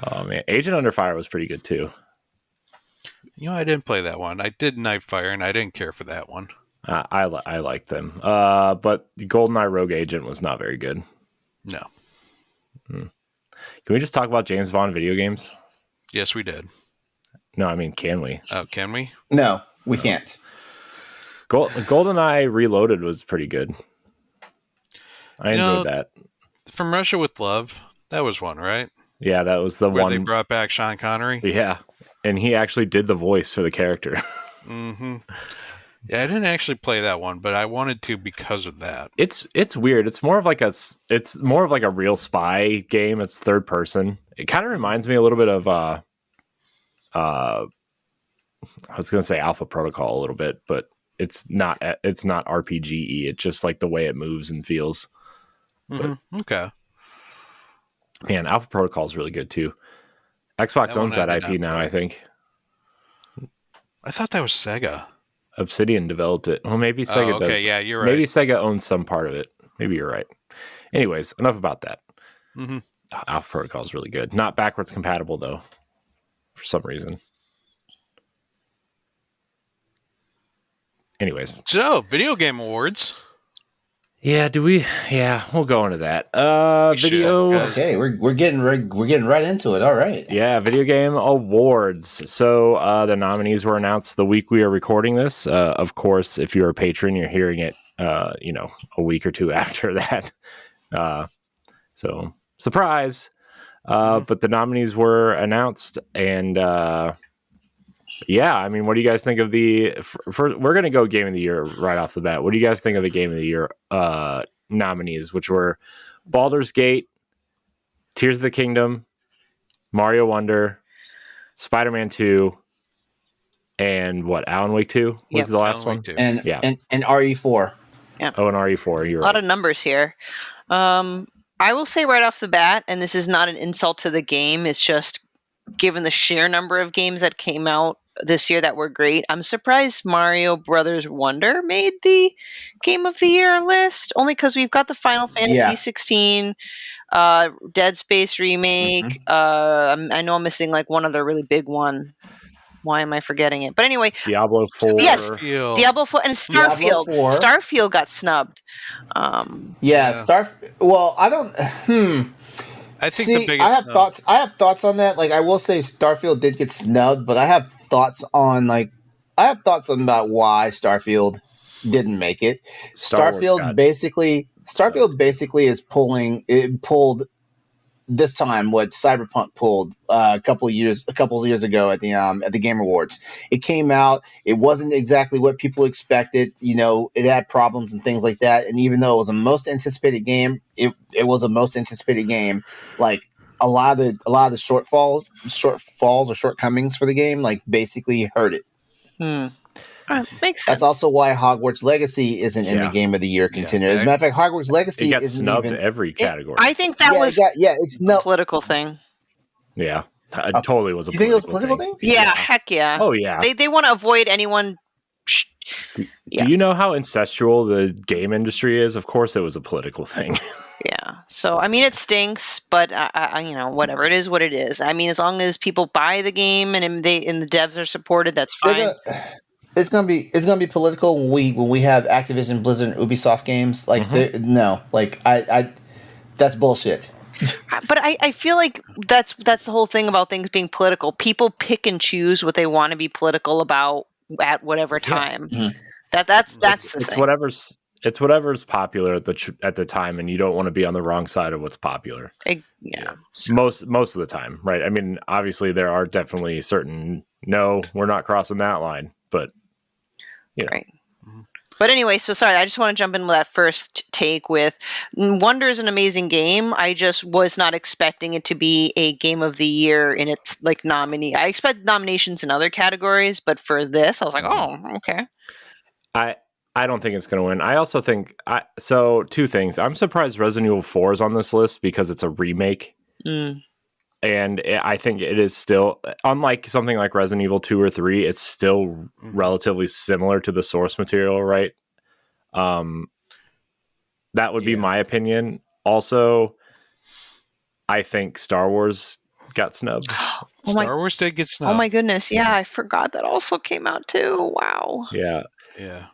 Oh man, Agent Under Fire was pretty good too. You know, I didn't play that one. I did Nightfire, and I didn't care for that one. I liked them, but GoldenEye Rogue Agent was not very good. No. Can we just talk about James Bond video games? Yes, we did. No, I mean, can we? Oh, can we? No, we can't. GoldenEye Reloaded was pretty good. I enjoyed that. From Russia with Love, that was one, right? Yeah, that was the where one. They brought back Sean Connery. Yeah, and he actually did the voice for the character. Mm-hmm. Yeah, I didn't actually play that one, but I wanted to because of that. It's weird. It's more of like a real spy game. It's third person. It kind of reminds me a little bit of I was going to say Alpha Protocol a little bit, but it's not RPG-y. It's just like the way it moves and feels. Mm-hmm. Okay. Man, Alpha Protocol is really good too. Xbox owns that IP now, I think. I thought that was Sega. Obsidian developed it. Well, maybe Sega does. Yeah, you're right. Maybe Sega owns some part of it. Maybe you're right. Anyways, enough about that. Mm-hmm. Alpha Protocol is really good. Not backwards compatible, though, for some reason. Anyways. So, Video Game Awards. Yeah, we'll go into that. Video. Okay, we're getting right into it. All right. Yeah, Video Game Awards. So the nominees were announced the week we are recording this. Of course, if you're a patron, you're hearing it a week or two after that. So surprise. But the nominees were announced, and yeah, I mean, what do you guys think of we're going to go Game of the Year right off the bat. What do you guys think of the Game of the Year nominees, which were Baldur's Gate, Tears of the Kingdom, Mario Wonder, Spider-Man 2, and Alan Wake 2 was the last one? And RE4. Yeah. Oh, and RE4. You're a lot of numbers here. I will say right off the bat, and this is not an insult to the game, it's just given the sheer number of games that came out this year that were great, I'm surprised Mario Brothers Wonder made the Game of the Year list, only because we've got the Final Fantasy 16, Dead Space remake. I know I'm missing like one other really big one. Why am I forgetting it? But anyway, Diablo 4. Yes, Diablo 4 and Starfield. Starfield got snubbed. Well, I don't. I think the biggest. I have thoughts on that. Like, I will say Starfield did get snubbed, but I have thoughts on about why Starfield didn't make it. Starfield basically is pulled this time what Cyberpunk pulled a couple of years ago at the Game Awards. It came out. It wasn't exactly what people expected. It had problems and things like that. And even though it was a most anticipated game, it was a most anticipated game. Like a lot of the shortfalls or shortcomings for the game, like basically hurt it. Makes sense. That's also why Hogwarts Legacy isn't in the Game of the Year contender. As a matter of fact, Hogwarts Legacy got snubbed every category. I think that was it's a political thing. Yeah, it totally was a you think it was a political thing? Yeah, heck yeah. Oh yeah. They want to avoid anyone. Do you know how incestual the game industry is? Of course, it was a political thing. Yeah. So I mean, it stinks, but whatever. It is what it is. I mean, as long as people buy the game and the devs are supported, that's fine. It's gonna be political when we have Activision, Blizzard, and Ubisoft games. Like I that's bullshit. But I feel like that's the whole thing about things being political. People pick and choose what they want to be political about at whatever time. Yeah. Mm-hmm. That's the thing. It's whatever's popular at the time, and you don't want to be on the wrong side of what's popular. Most of the time, right? I mean, obviously there are definitely certain no, we're not crossing that line, but right. But anyway, so sorry, I just want to jump in with that first take with Wonder is an amazing game. I just was not expecting it to be a Game of the Year in its nominee. I expect nominations in other categories, but for this, I was like, oh, okay. I don't think it's going to win. I also think so. Two things. I'm surprised Resident Evil 4 is on this list because it's a remake. And I think it is still, unlike something like Resident Evil 2 or 3, it's still relatively similar to the source material, right? That would be my opinion. Also, I think Star Wars got snubbed. Star Wars did get snubbed. Oh my goodness, yeah, I forgot that also came out too. Wow. Yeah.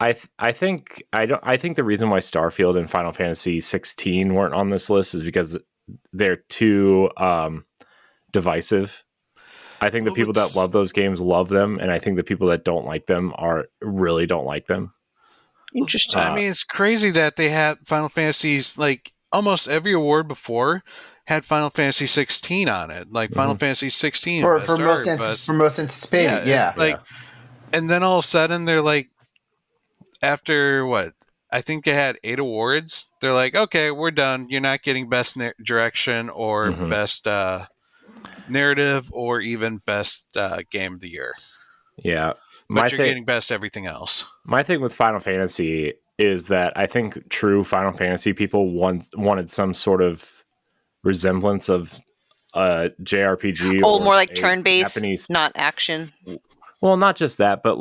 I think the reason why Starfield and Final Fantasy 16 weren't on this list is because they're too divisive. I think the people that love those games love them, and I think the people that don't like them really don't like them. Interesting. I mean, it's crazy that they had Final Fantasy's, almost every award before had Final Fantasy 16 on it. Final Fantasy 16 for most anticipated, and then all of a sudden they're after what? I think they had 8 awards. They're like, okay, we're done. You're not getting best direction or best narrative or even best game of the year. Yeah. But you're getting best everything else. My thing with Final Fantasy is that I think true Final Fantasy people wanted some sort of resemblance of a JRPG. More like turn-based, Japanese, not action. Well, not just that, but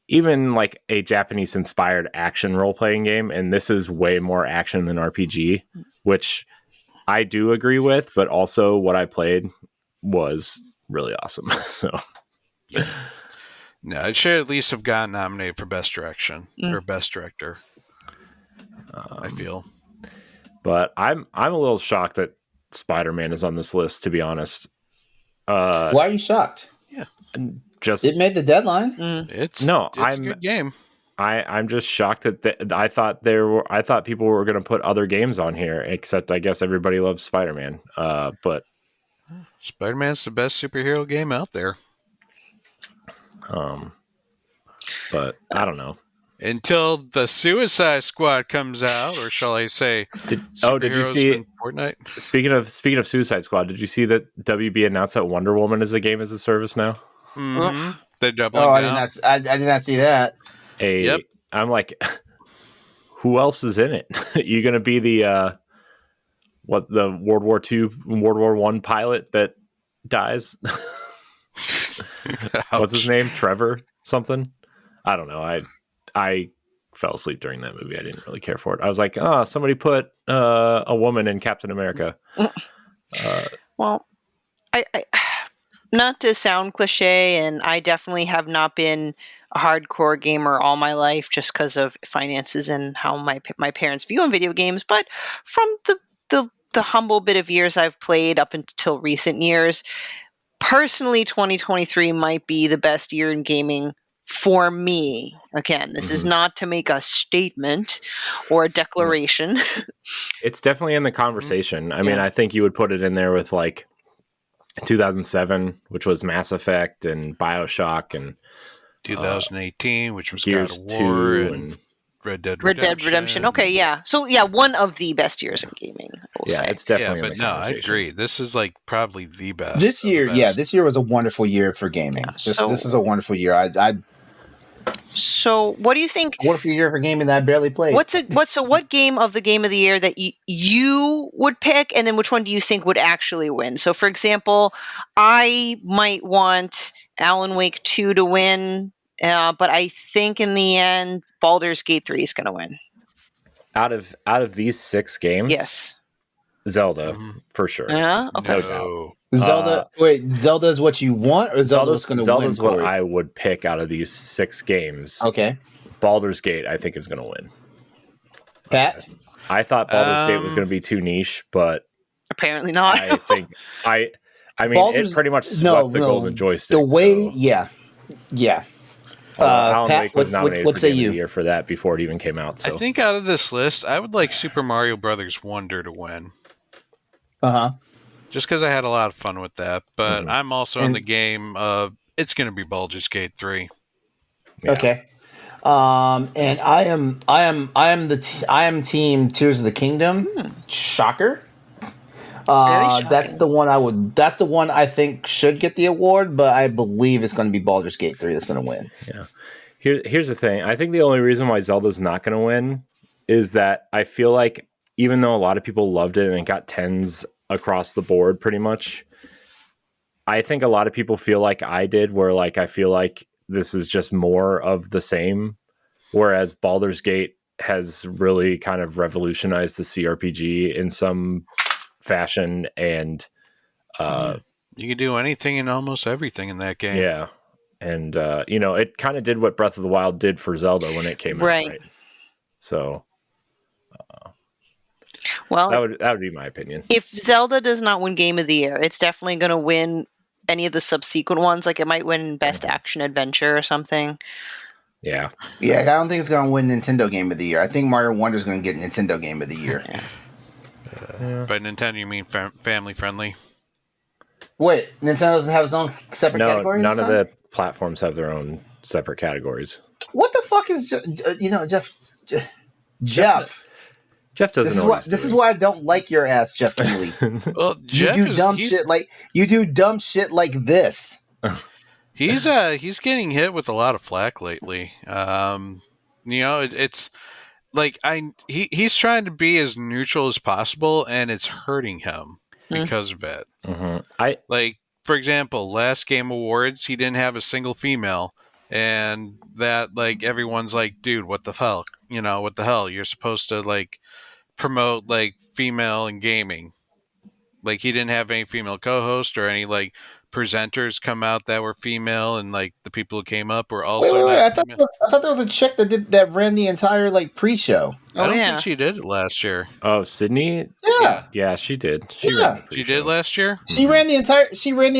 even a Japanese-inspired action role-playing game, and this is way more action than RPG, which I do agree with, but also what I played was really awesome. So, no, it should at least have gotten nominated for Best Direction or Best Director. I feel, but I'm a little shocked that Spider-Man is on this list. To be honest, why are you shocked? Yeah, it made the deadline. It's a good game. I'm just shocked that I thought people were going to put other games on here, except I guess everybody loves Spider-Man. But Spider-Man's the best superhero game out there. But I don't know. Until the Suicide Squad comes out, or shall I say, did you see Fortnite? Speaking of Suicide Squad, did you see that WB announced that Wonder Woman is a game as a service now? Mm-hmm. They're doubling down. I did not see that. Yep. I'm like, who else is in it? You gonna be the the World War II, World War I pilot that dies? What's his name? Trevor something? I don't know. I fell asleep during that movie. I didn't really care for it. I was like, somebody put a woman in Captain America. Well, I not to sound cliche, and I definitely have not been a hardcore gamer all my life just because of finances and how my parents view on video games. But from the humble bit of years I've played up until recent years, personally, 2023 might be the best year in gaming for me. Again, this is not to make a statement or a declaration. It's definitely in the conversation. I mean, I think you would put it in there with like 2007, which was Mass Effect and BioShock, and 2018, which was Gears God of War 2 and Red Dead Redemption. Okay, yeah. So yeah, one of the best years in gaming. Yeah, it's definitely in the I conversation. agree. This is like probably the best. This year, this year was a wonderful year for gaming. Yeah, this is a wonderful year. So, what do you think? Wonderful year for gaming that I barely played. What game of the game of the year that you would pick, and then which one do you think would actually win? So, for example, I might want Alan Wake 2 to win, but I think in the end, Baldur's Gate 3 is going to win. Out of these 6 games, yes, Zelda for sure. Yeah, okay. No doubt. Zelda. Zelda is what you want, or Zelda's going to win? Zelda's what I would pick out of these 6 games. Okay. Baldur's Gate, I think, is going to win. Pat? I thought Baldur's Gate was going to be too niche, but apparently not. I think I mean, it pretty much swept the golden joystick. The way, yeah. Alan Pat, Wake was nominated what for Game of the Year for that before it even came out. So I think out of this list, I would like Super Mario Brothers Wonder to win. Just because I had a lot of fun with that, but I'm also in the game of it's going to be Baldur's Gate 3. Yeah. Okay. And I am team Tears of the Kingdom. Shocker. That's the one I think should get the award, but I believe it's going to be Baldur's Gate 3 that's going to win. Yeah. Here's the thing. I think the only reason why Zelda's not going to win is that I feel like even though a lot of people loved it and it got 10s across the board pretty much, I think a lot of people feel like I did, where like I feel like this is just more of the same, whereas Baldur's Gate has really kind of revolutionized the CRPG in some fashion, and you can do anything and almost everything in that game. Yeah. And it kind of did what Breath of the Wild did for Zelda when it came out, right? So well, that would be my opinion. If Zelda does not win Game of the Year, it's definitely going to win any of the subsequent ones. Like it might win Best Action Adventure or something. Yeah. I don't think it's going to win Nintendo Game of the Year. I think Mario Wonder is going to get Nintendo Game of the Year. By Nintendo, you mean family friendly? Wait, Nintendo doesn't have its own separate category? None of the platforms have their own separate categories. What the fuck is Jeff? Jeff doesn't. This is why I don't like your ass, Jeff Keighley. Well, Jeff you do dumb shit like this. He's getting hit with a lot of flack lately. It's like he's trying to be as neutral as possible, and it's hurting him because of it. For example, last Game Awards, he didn't have a single female, and that like everyone's like, dude, what the hell? What the hell? You're supposed to like promote like female in gaming. Like he didn't have any female co-host or any like presenters come out that were female, and like the people who came up were also. Wait, I thought there was a chick that ran the entire like pre-show. I don't think she did it last year. Oh, Sydney? Yeah, she did. She did last year. She ran the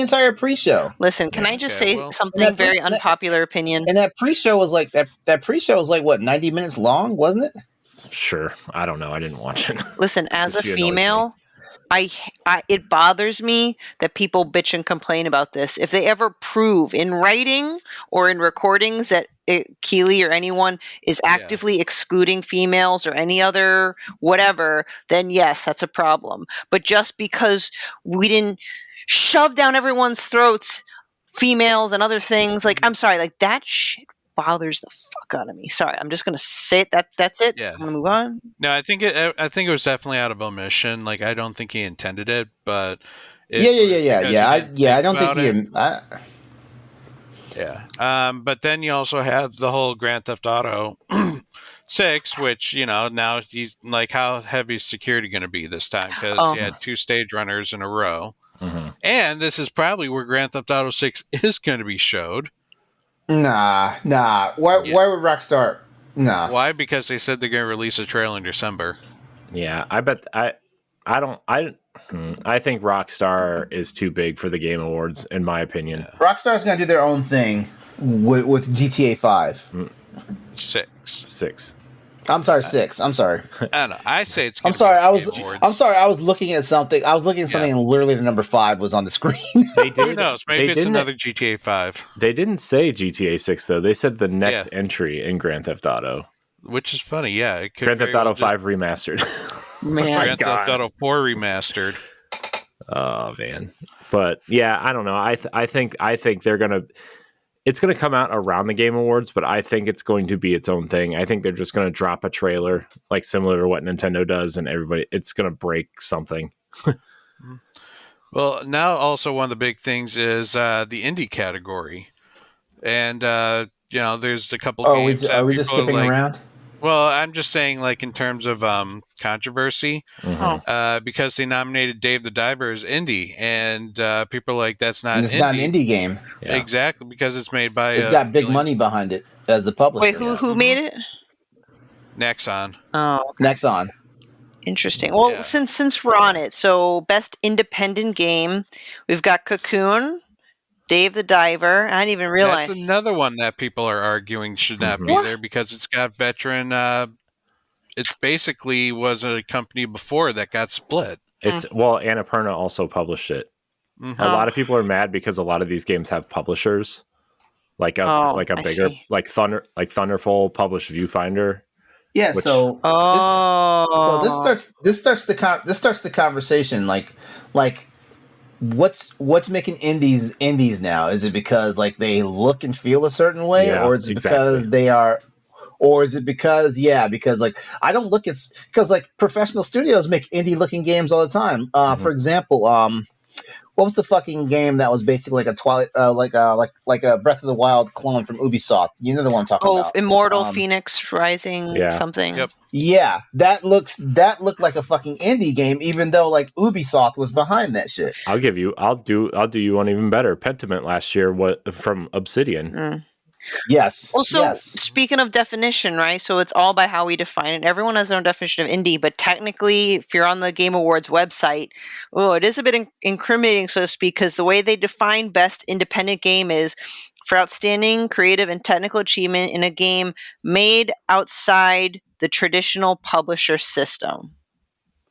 entire pre-show. Listen, can I just say something very unpopular opinion? And that pre-show was like that pre-show was like what, 90 minutes long, wasn't it? Sure. I don't know. I didn't watch it. Listen, as a female, it bothers me that people bitch and complain about this. If they ever prove in writing or in recordings that Keighley or anyone is actively excluding females or any other whatever, then yes, that's a problem. But just because we didn't shove down everyone's throats females and other things, like, I'm sorry, like that shit bothers the fuck out of me. Sorry, I'm just gonna say it. That's it. Yeah. I'm gonna move on. No, I think it was definitely out of omission. Like I don't think he intended it, but I don't think he. But then you also have the whole Grand Theft Auto 6, which now he's like, how heavy is security going to be this time? Because he had 2 stage runners in a row, and this is probably where Grand Theft Auto 6 is going to be showed. Nah. Why would Rockstar? Nah. Why? Because they said they're going to release a trailer in December. Yeah, I bet. I think Rockstar is too big for the Game Awards, in my opinion. Rockstar's going to do their own thing. with GTA 5. 6. I'm sorry, 6. I'm sorry. I don't know. I say it's. I'm sorry. I was looking at something. I was looking at something, and literally the number 5 was on the screen. Who knows? Maybe it's another GTA 5. They didn't say GTA 6 though. They said the next entry in Grand Theft Auto, which is funny. Yeah, it could Grand Theft Auto 5 remastered. Grand Theft Auto 4 remastered. Oh man, but yeah, I don't know. I think they're gonna. It's going to come out around the Game Awards, but I think it's going to be its own thing. I think they're just going to drop a trailer, like similar to what Nintendo does, and it's going to break something. Well, now also one of the big things is the indie category, and there's a couple games. Are we just skipping around? Well, I'm just saying, like, in terms of controversy, because they nominated Dave the Diver as indie, and people are like, that's not. And it's not an indie game. Yeah. Exactly, because it's made by. It's got big money behind it as the publisher. Wait, who made it? Nexon. Oh, okay. Nexon. Interesting. Well, since we're on it, so best independent game, we've got Cocoon, Dave the Diver. I didn't even realize. That's another one that people are arguing should not be there because it's got veteran. It basically was a company before that got split. Annapurna also published it. Mm-hmm. A lot of people are mad because a lot of these games have publishers, like a bigger Thunderful published Viewfinder. Yeah. This starts the conversation like. What's making indies now? Is it because like they look and feel a certain way, or is it because they are, or is it because like I don't look at because like professional studios make indie looking games all the time. For example, what was the fucking game that was basically like a Twilight, like a Breath of the Wild clone from Ubisoft? You know the one I'm talking about. Immortal Phoenix Rising something. Yep. Yeah, that looked like a fucking indie game, even though like Ubisoft was behind that shit. I'll do you one even better. Pentiment last year, from Obsidian. Yes. Also, speaking of definition, right? So it's all by how we define it. Everyone has their own definition of indie, but technically, if you're on the Game Awards website, it is a bit incriminating, so to speak, because the way they define best independent game is for outstanding creative and technical achievement in a game made outside the traditional publisher system.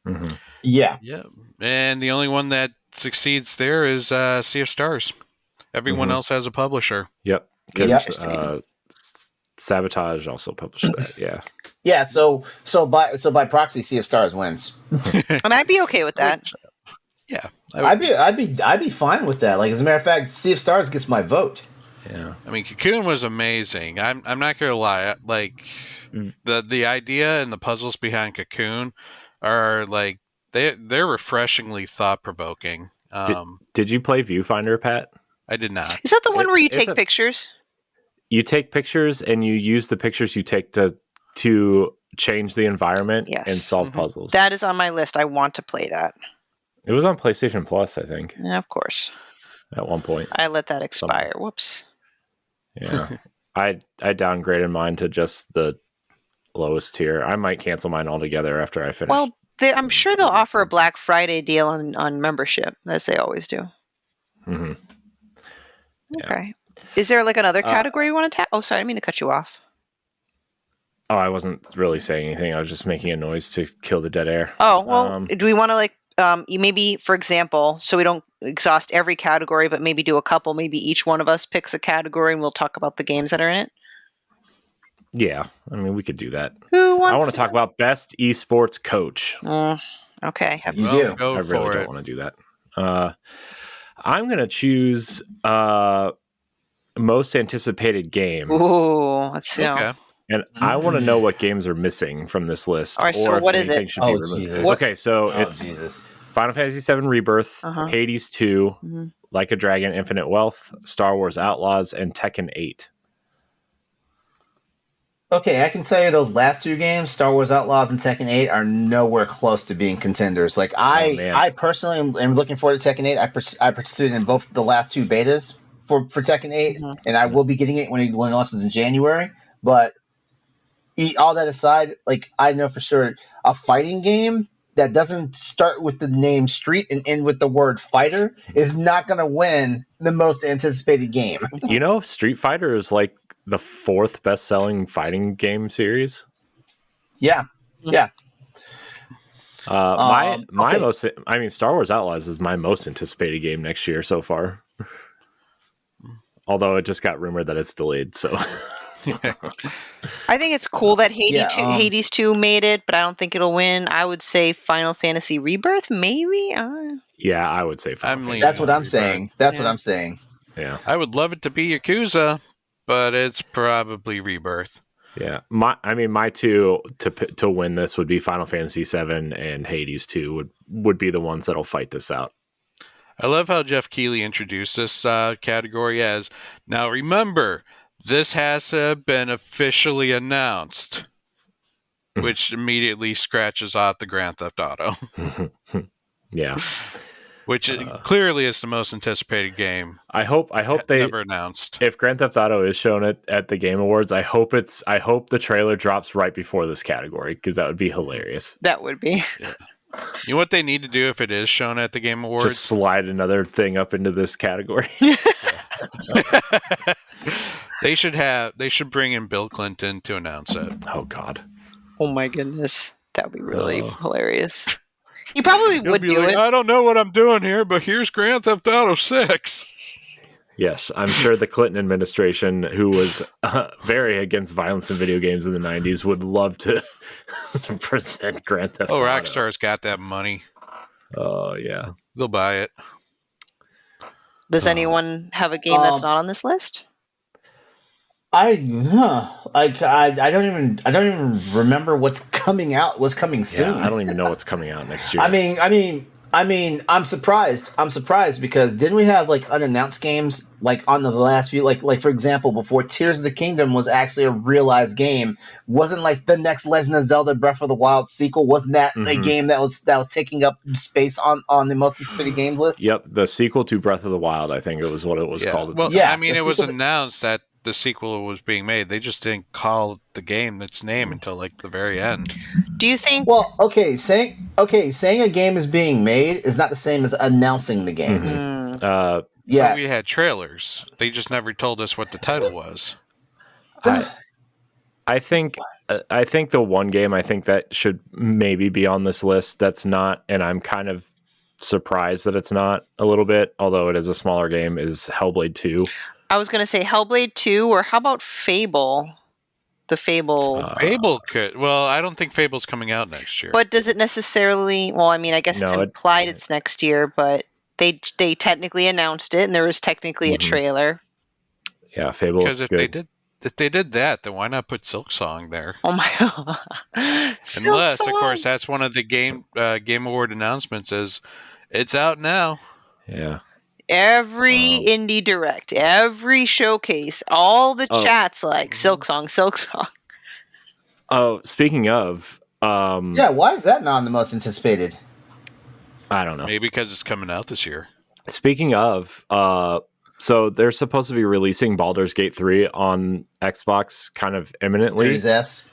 Mm-hmm. Yeah. And the only one that succeeds there is Sea of Stars. Everyone else has a publisher. Yep. Sabotage also published that. Yeah. Yeah. So by proxy, Sea of Stars wins. And I'd be okay with that. Yeah. I'd be fine with that. Like, as a matter of fact, Sea of Stars gets my vote. Yeah. I mean, Cocoon was amazing. I'm not gonna lie. Like the idea and the puzzles behind Cocoon are like they're refreshingly thought provoking. Did you play Viewfinder, Pat? I did not. Is that the one where you take pictures? You take pictures and you use the pictures you take to change the environment and solve puzzles. That is on my list. I want to play that. It was on PlayStation Plus, I think. Yeah, of course. At one point. I let that expire. Whoops. Yeah. I downgraded mine to just the lowest tier. I might cancel mine altogether after I finish. Well, I'm sure they'll offer a Black Friday deal on membership, as they always do. Mm-hmm. Okay. Is there like another category you want to Oh, sorry, I didn't mean to cut you off. Oh, I wasn't really saying anything. I was just making a noise to kill the dead air. Oh, well, do we want to maybe, for example, so we don't exhaust every category, but maybe do a couple, maybe each one of us picks a category and we'll talk about the games that are in it? Yeah, I mean, we could do that. Who wants I want to talk about best esports coach. Okay. You do. I really don't want to do that. I'm going to choose most anticipated game. Ooh, let's see. Okay. And I want to know what games are missing from this list. All right, so what is it? Jesus. Okay, so it's Final Fantasy VII Rebirth, Hades 2, Like a Dragon, Infinite Wealth, Star Wars Outlaws, and Tekken 8. Okay, I can tell you those last two games, Star Wars Outlaws and Tekken 8, are nowhere close to being contenders. Like I personally am looking forward to Tekken 8. I participated in both the last two betas for Tekken 8, and I will be getting it when it launches in January. But all that aside, like I know for sure a fighting game that doesn't start with the name Street and end with the word fighter is not going to win the most anticipated game. You know, Street Fighter is like the 4th best-selling fighting game series. Yeah. My most, I mean, Star Wars Outlaws is my most anticipated game next year so far. Although it just got rumored that it's delayed, so. I think it's cool that Hades 2 made it, but I don't think it'll win. I would say Final Fantasy Rebirth, maybe? Yeah, I would say Final Fantasy. That's what I'm saying. That's what I'm saying. Yeah. I would love it to be Yakuza, but it's probably Rebirth. Yeah. My two to win this would be Final Fantasy 7 and Hades 2 would be the ones that'll fight this out. I love how Jeff Keighley introduced this category as, now remember, this has to have been officially announced, which immediately scratches off the Grand Theft Auto. Yeah. Which clearly is the most anticipated game. I hope they never announced. If Grand Theft Auto is shown at the Game Awards, I hope the trailer drops right before this category, because that would be hilarious. That would be. Yeah. You know what they need to do if it is shown at the Game Awards? Just slide another thing up into this category. They should bring in Bill Clinton to announce it. Oh God. Oh my goodness. That would be really hilarious. He probably would do it. I don't know what I'm doing here, but here's Grand Theft Auto 6. Yes, I'm sure the Clinton administration, who was very against violence in video games in the 90s, would love to present Grand Theft Auto. Rockstar's got that money. Oh, yeah. They'll buy it. Does anyone have a game that's not on this list? I don't even remember what's coming out. What's coming soon? Yeah, I don't even know what's coming out next year. I mean, I'm surprised. I'm surprised because didn't we have like unannounced games like on the last few, like for example, before Tears of the Kingdom was actually a realized game? Wasn't like the next Legend of Zelda Breath of the Wild sequel? Wasn't that a game that was taking up space on the most anticipated game list? Yep, the sequel to Breath of the Wild, I think it was what it was called. Well, I mean, it was announced that the sequel was being made. They just didn't call the game its name until like the very end. Do you think? Well, saying a game is being made is not the same as announcing the game. Mm-hmm. Yeah, but we had trailers. They just never told us what the title was. I think the one game I think that should maybe be on this list that's not, and I'm kind of surprised that it's not a little bit, although it is a smaller game, is Hellblade 2. I was going to say Hellblade 2, or how about Fable? The Fable. Fable could. Well, I don't think Fable's coming out next year. But does it necessarily? Well, I mean, I guess it's implied it's next year, but they technically announced it, and there was technically a trailer. Yeah, Fable. Because if they did that, then why not put Silksong there? Oh my God! Unless, of course, that's one of the Game Award announcements. Is it's out now? Yeah. Every indie direct, every showcase, all the chats like Silksong. Oh, speaking of, why is that not the most anticipated? I don't know. Maybe because it's coming out this year. Speaking of, so they're supposed to be releasing Baldur's Gate 3 on Xbox kind of imminently. Series S.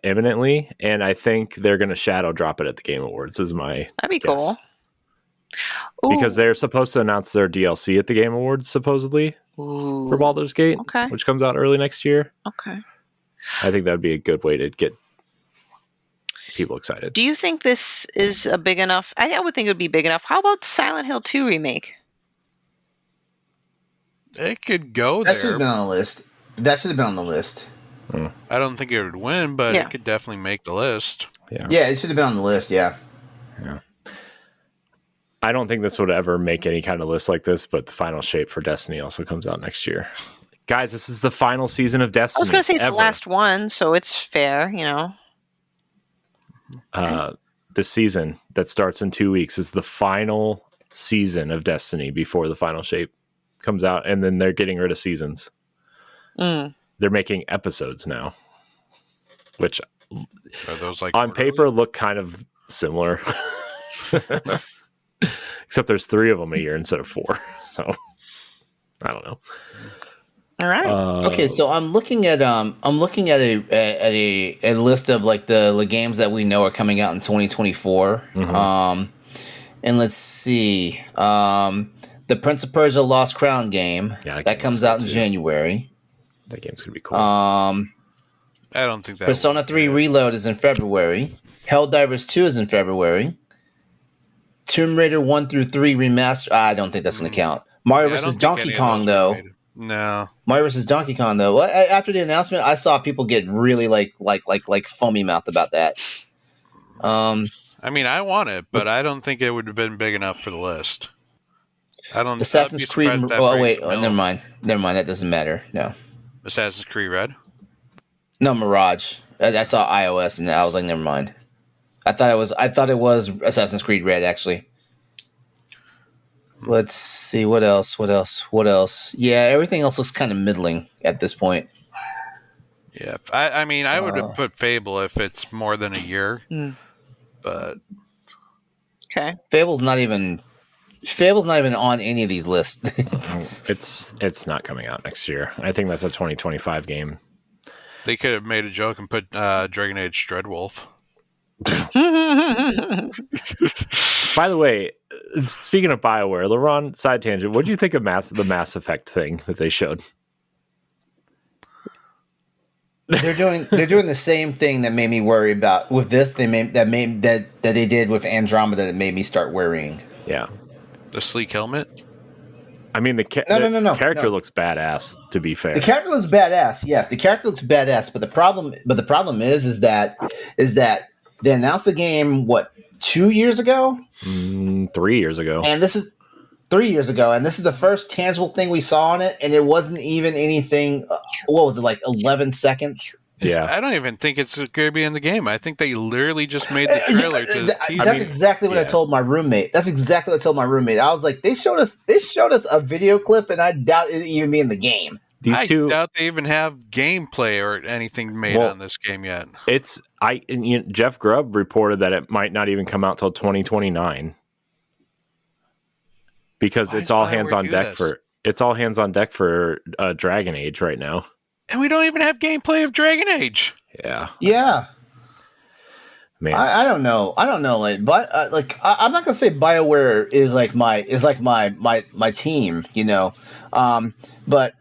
Imminently, and I think they're going to shadow drop it at the Game Awards. Is my that'd be guess. Cool. Because they're supposed to announce their DLC at the Game Awards, supposedly, for Baldur's Gate, which comes out early next year. Okay. I think that would be a good way to get people excited. Do you think this is a big enough? I would think it would be big enough. How about Silent Hill 2 remake? It could go there. That should have been on the list. That should have been on the list. I don't think it would win, but it could definitely make the list. Yeah, it should have been on the list, yeah. I don't think this would ever make any kind of list like this, but the final shape for Destiny also comes out next year. Guys, this is the final season of Destiny. I was going to say it's the last one, so it's fair, you know. This season that starts in 2 weeks is the final season of Destiny before the final shape comes out, and then they're getting rid of seasons. They're making episodes now, which are those like on paper look kind of similar. Except there's 3 of them a year instead of 4. So I don't know. All right. Okay, so I'm looking at a list of like the games that we know are coming out in 2024. And let's see, the Prince of Persia: Lost Crown game that comes out in January. That game's gonna be cool. I don't think that. Persona 3 Reload is in February. Helldivers 2 is in February. Tomb Raider 1 through 3 remaster. I don't think that's going to count. Mario vs. Donkey Kong, though. No. Mario vs. Donkey Kong, though. Well, after the announcement, I saw people get really like foamy mouth about that. I mean, I want it, but I don't think it would have been big enough for the list. I don't. Assassin's Creed. Oh wait, never mind. That doesn't matter. No. Assassin's Creed Red. No, Mirage. I saw iOS and I was like, never mind. I thought it was Assassin's Creed Red, actually. Let's see what else. Yeah, everything else looks kind of middling at this point. Yeah, I mean, I would have put Fable if it's more than a year, but okay, Fable's not even on any of these lists. It's not coming out next year. I think that's a 2025 game. They could have made a joke and put Dragon Age Dreadwolf. By the way, speaking of BioWare, LeRon, side tangent, what do you think of the Mass Effect thing that they showed? They're doing the same thing that made me worry about with this. That they did with Andromeda that made me start worrying. Yeah, the sleek helmet. I mean, the character looks badass. To be fair, the character looks badass. Yes, the character looks badass. But the problem is that they announced the game 2 years ago, 3 years ago, and this is 3 years ago, and this is the first tangible thing we saw on it, and it wasn't even anything. What was it, like 11 seconds? Yeah, I don't even think it's going to be in the game. I think they literally just made the trailer. That's exactly what I told my roommate. I was like, they showed us a video clip, and I doubt it even be in the game. I doubt they even have gameplay or anything made on this game yet. Jeff Grubb reported that it might not even come out till 2029 because it's all hands on deck for Dragon Age right now. And we don't even have gameplay of Dragon Age. Yeah. Man, I don't know. But I'm not gonna say BioWare is like my team, but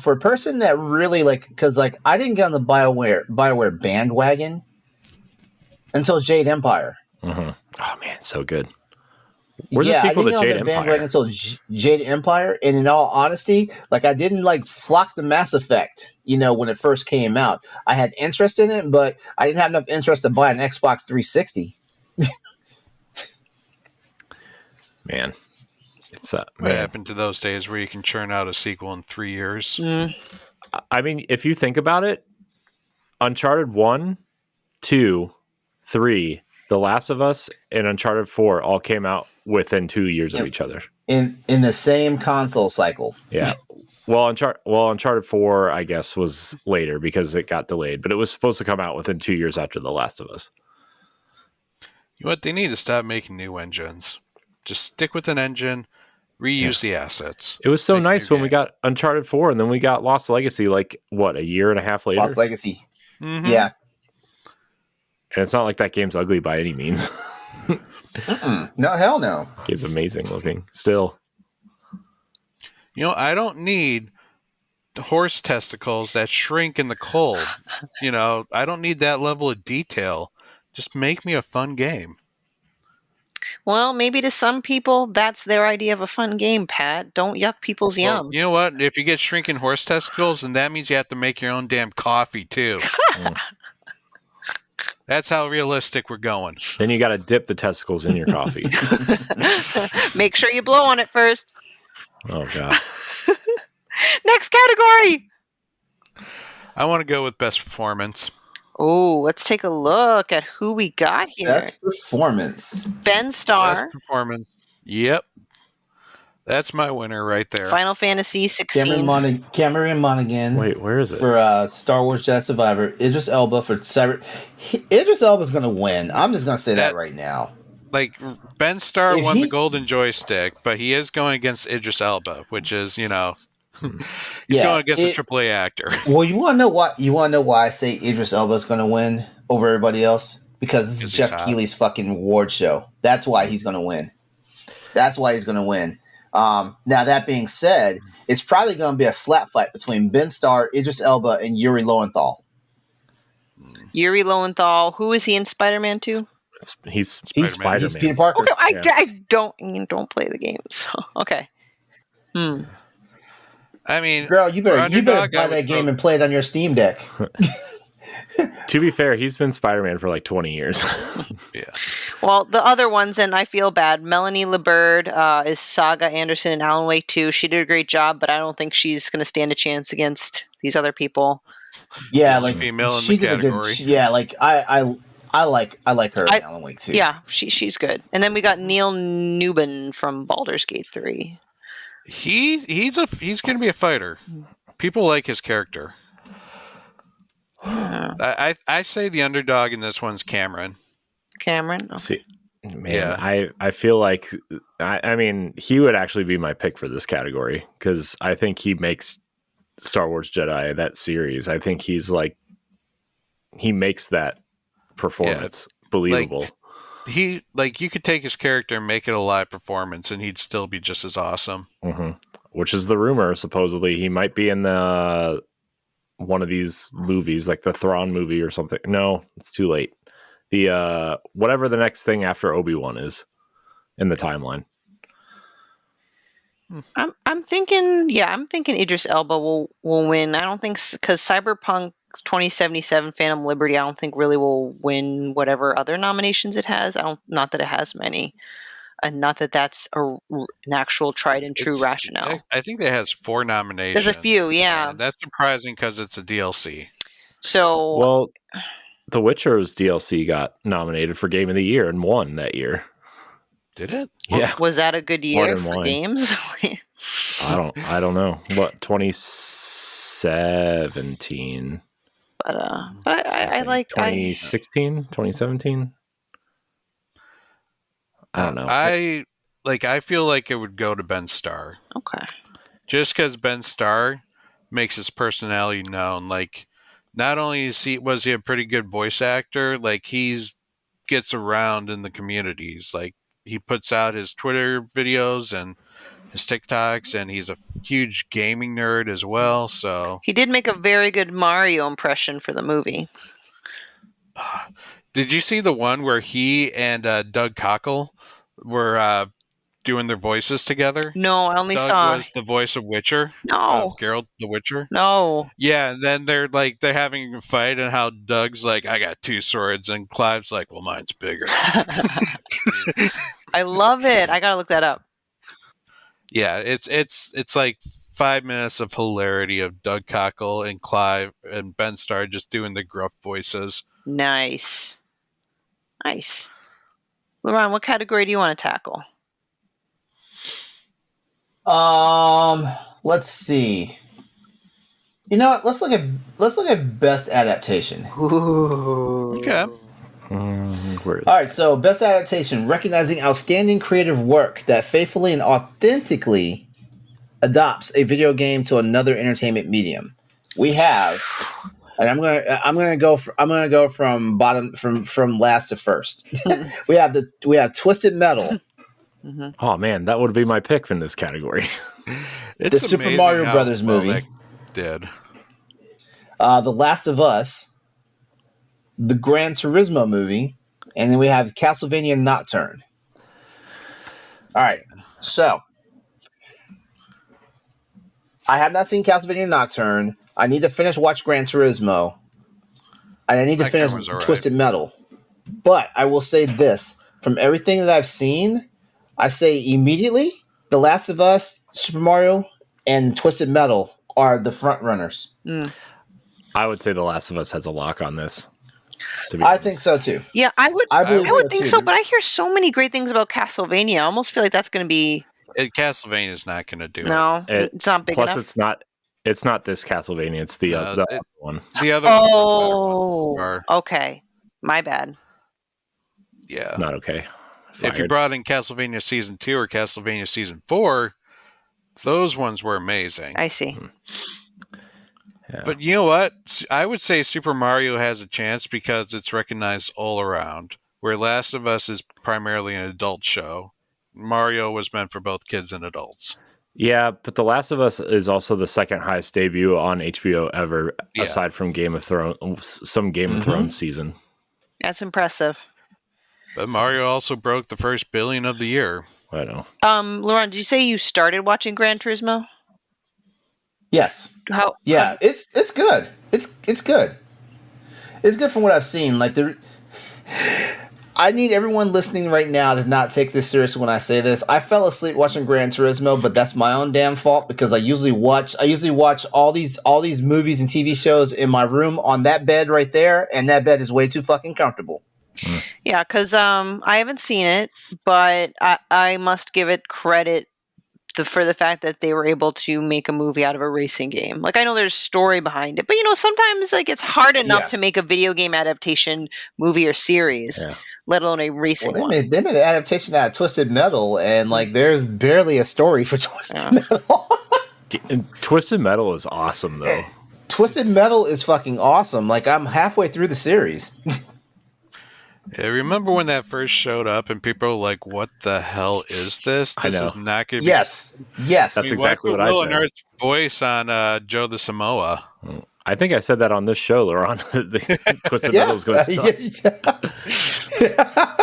for a person that really because I didn't get on the BioWare bandwagon until Jade Empire. Mm-hmm. Oh man, so good. Where's the sequel to Jade Empire? Until Jade Empire, and in all honesty, I didn't flock the Mass Effect. When it first came out, I had interest in it, but I didn't have enough interest to buy an Xbox 360. Man, it's what happened to those days where you can churn out a sequel in 3 years? I mean, if you think about it, Uncharted 1, 2, 3, The Last of Us, and Uncharted 4 all came out within 2 years of each other. In the same console cycle. Yeah. Well, Uncharted 4, I guess, was later because it got delayed, but it was supposed to come out within 2 years after The Last of Us. You know what? They need to stop making new engines. Just stick with an engine, reuse the assets. It was so nice when we got Uncharted 4 and then we got Lost Legacy, a year and a half later? Lost Legacy. Mm-hmm. Yeah. And it's not like that game's ugly by any means. No, hell no. Game's amazing looking. Still. I don't need horse testicles that shrink in the cold. I don't need that level of detail. Just make me a fun game. Well, maybe to some people, that's their idea of a fun game, Pat. Don't yuck people's yum. You know what? If you get shrinking horse testicles, then that means you have to make your own damn coffee, too. That's how realistic we're going. Then you got to dip the testicles in your coffee. Make sure you blow on it first. Oh, God. Next category. I want to go with best performance. Oh, let's take a look at who we got here. Best performance. Ben Starr. Best performance. Yep. That's my winner right there. Final Fantasy 16. Cameron Monaghan. Wait, where is it? For Star Wars Jedi Survivor. Idris Elba for Cyber. Idris Elba's going to win. I'm just going to say that right now. Ben Starr won the Golden Joystick, but he is going against Idris Elba, which is, He's going against a AAA actor. Well, you want to know what? You want to know why I say Idris Elba is going to win over everybody else? Because this is Jeff Keighley's fucking award show. That's why he's going to win. Now, that being said, it's probably going to be a slap fight between Ben Starr, Idris Elba, and Yuri Lowenthal. Yuri Lowenthal. Who is he in Spider-Man 2? He's Spider-Man. He's Peter Parker. Okay, I don't play the games. So, okay. I mean, girl, you better buy that game and play it on your Steam Deck. To be fair, he's been Spider-Man for like 20 years. Yeah. Well, the other ones, and I feel bad. Melanie LeBird is Saga Anderson in Alan Wake 2. She did a great job, but I don't think she's going to stand a chance against these other people. Yeah, like female in she the did category. I like her in Alan Wake 2. Yeah, she's good. And then we got Neil Newbin from Baldur's Gate 3. He's going to be a fighter. People like his character. I say the underdog in this one's Cameron. Cameron? Oh. See, man, I feel like I mean he would actually be my pick for this category because I think he makes Star Wars Jedi, that series. I think he makes that performance believable. Like you could take his character and make it a live performance, and he'd still be just as awesome. Mm-hmm. Which is the rumor. Supposedly, he might be in the one of these movies, like the Thrawn movie or something. No, it's too late. The whatever the next thing after Obi-Wan is in the timeline. I'm thinking Idris Elba will win. I don't think because Cyberpunk 2077 Phantom Liberty, I don't think really will win whatever other nominations it has. Not that it has many, and not that that's an actual tried and true rationale. I think it has 4 nominations. There's a few, yeah. That's surprising because it's a DLC. So, well, The Witcher's DLC got nominated for Game of the Year and won that year. Did it? Yeah. Was that a good year for games? I don't know. What 2017? But I like 2016, 2017. I don't know. I feel like it would go to Ben Starr. Okay. Just because Ben Starr makes his personality known. Like, not only was he a pretty good voice actor, like gets around in the communities. Like, he puts out his Twitter videos and his TikToks, and he's a huge gaming nerd as well. So he did make a very good Mario impression for the movie. Did you see the one where he and Doug Cockle were doing their voices together? No, I only Doug saw. was the voice of Witcher. No, Geralt the Witcher. No. Yeah, and then they're having a fight, and how Doug's like, "I got 2 swords," and Clive's like, "Well, mine's bigger." I love it. I gotta look that up. Yeah, it's like 5 minutes of hilarity of Doug Cockle and Clive and Ben Starr just doing the gruff voices. Nice. LeRon, what category do you want to tackle? Let's see. You know what? Let's look at best adaptation. Ooh. Okay. All right, so best adaptation, recognizing outstanding creative work that faithfully and authentically adopts a video game to another entertainment medium. We have, and I'm gonna go from last to first. we have Twisted Metal. Mm-hmm. Oh man, that would be my pick in this category. The Super Mario Brothers movie. Did. The Last of Us. The Gran Turismo movie, and then we have Castlevania Nocturne. All right, so I have not seen Castlevania Nocturne. I need to watch Gran Turismo, and I need to finish Twisted Metal. But I will say this: from everything that I've seen, I say immediately, The Last of Us, Super Mario, and Twisted Metal are the front runners. I would say The Last of Us has a lock on this. I think so too. Yeah, I would think so, too. but I hear so many great things about Castlevania. I almost feel like that's going to be. Castlevania's not going to do it. No, it's not big enough. Plus, it's not this Castlevania. It's the other one. The other. Oh, okay. My bad. Yeah, not okay. Fired. If you brought in Castlevania Season 2 or Castlevania Season 4, Those ones were amazing. I see. Yeah. But you know what? I would say Super Mario has a chance because it's recognized all around, where Last of Us is primarily an adult show. Mario was meant for both kids and adults. Yeah, but The Last of Us is also the second highest debut on HBO ever, aside from Game of Thrones, some Game of Thrones season. That's impressive. But Mario also broke the first billion of the year. I know. LeRon, did you say you started watching Gran Turismo? Yes. How? It's good. It's good. It's good from what I've seen. Like I need everyone listening right now to not take this seriously when I say this. I fell asleep watching Gran Turismo, but that's my own damn fault because I usually watch all these movies and TV shows in my room on that bed right there, and that bed is way too fucking comfortable. Yeah, because I haven't seen it, but I must give it credit for the fact that they were able to make a movie out of a racing game. Like, I know there's story behind it, but sometimes like it's hard enough to make a video game adaptation movie or series, let alone a racing one. They made an adaptation out of Twisted Metal, and like there's barely a story for Twisted Metal. Twisted Metal is awesome though. Twisted Metal is fucking awesome. Like I'm halfway through the series. Yeah, remember when that first showed up and people were like, what the hell is this? This is not going to be... Yes. That's exactly what I said. Will Earth's voice on Joe the Samoa. I think I said that on this show, LeRon. The Twisted Metal is going to suck.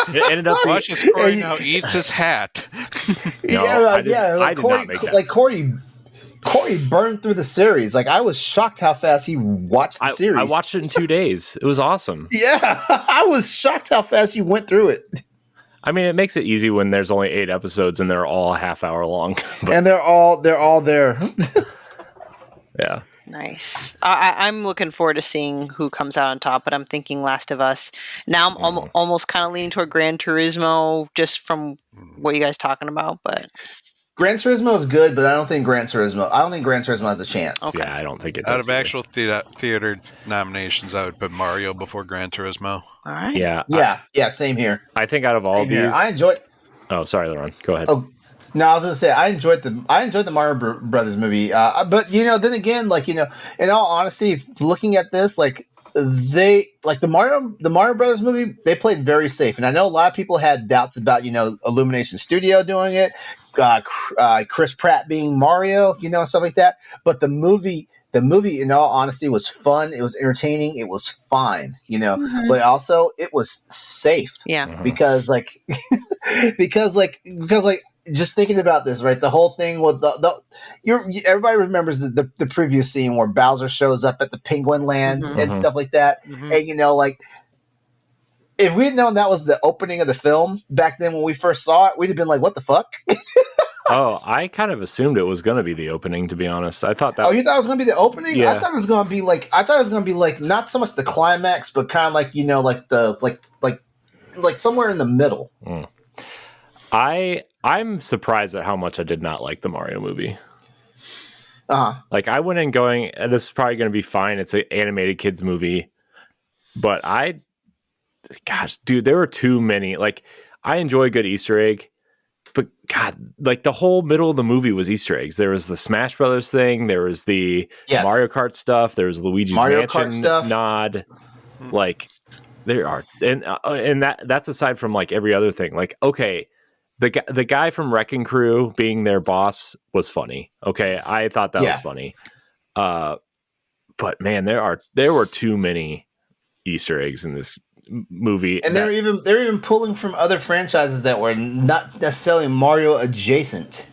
It ended up... Watch as Corey now eats his hat. I did not make that. Like Corey burned through the series. Like I was shocked how fast he watched the series. I watched it in 2 days. It was awesome. Yeah, I was shocked how fast you went through it. I mean, it makes it easy when there's only 8 episodes and they're all half-hour long. And they're all there. Yeah. Nice. I'm looking forward to seeing who comes out on top, but I'm thinking Last of Us. Now I'm almost kind of leaning toward Gran Turismo just from what you guys talking about, but... Gran Turismo is good, but I don't think Gran Turismo has a chance. Okay. Yeah, I don't think it does. Out of actual theater nominations, I would put Mario before Gran Turismo. All right. Yeah, same here. I think out of all these, I enjoyed. Oh, sorry, LeRon. Go ahead. Oh, no, I was going to say I enjoyed the Mario Brothers movie, but then again, like in all honesty, looking at this, like the Mario Brothers movie, they played very safe, and I know a lot of people had doubts about Illumination Studio doing it. Chris Pratt being Mario, stuff like that. But the movie, in all honesty, was fun. It was entertaining. It was fine, But also, it was safe. Yeah. Because just thinking about this, right? The whole thing with everybody remembers the preview scene where Bowser shows up at the Penguin Land and stuff like that, and if we had known that was the opening of the film back then when we first saw it, we'd have been like, what the fuck? I kind of assumed it was going to be the opening, to be honest. I thought that... Oh, you thought it was going to be the opening? Yeah. I thought it was going to be like not so much the climax, but kind of like, like somewhere in the middle. I'm surprised at how much I did not like the Mario movie. Like I went in going, this is probably going to be fine. It's an animated kids movie, but gosh, dude, there were too many. Like, I enjoy a good Easter egg, but God, like the whole middle of the movie was Easter eggs. There was the Smash Brothers thing. There was the Mario Kart stuff. There was Luigi's Mansion nod. Like, there are, and that's aside from like every other thing. Like, okay, the guy from Wrecking Crew being their boss was funny. Okay, I thought that was funny. But man, there were too many Easter eggs in this movie, and they're even pulling from other franchises that were not necessarily Mario adjacent.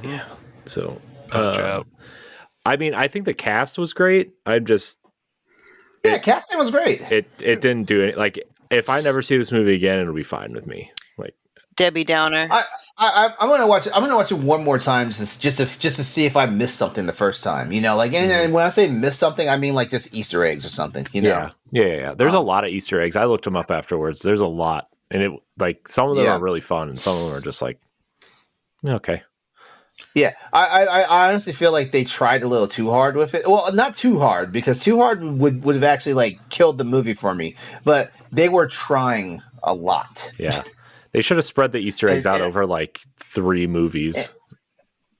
Yeah. So, I mean, I think the cast was great. Casting was great. It didn't do it. Like, if I never see this movie again, it'll be fine with me. Like Debbie Downer. I'm gonna watch it. I'm gonna watch it one more time just to see if I missed something the first time. And when I say miss something, I mean like just Easter eggs or something. Yeah. There's a lot of Easter eggs. I looked them up afterwards. There's a lot, and it like some of them are really fun, and some of them are just like okay. Yeah, I honestly feel like they tried a little too hard with it. Well, not too hard, because too hard would have actually like killed the movie for me. But they were trying a lot. Yeah, they should have spread the Easter eggs out over like 3 movies.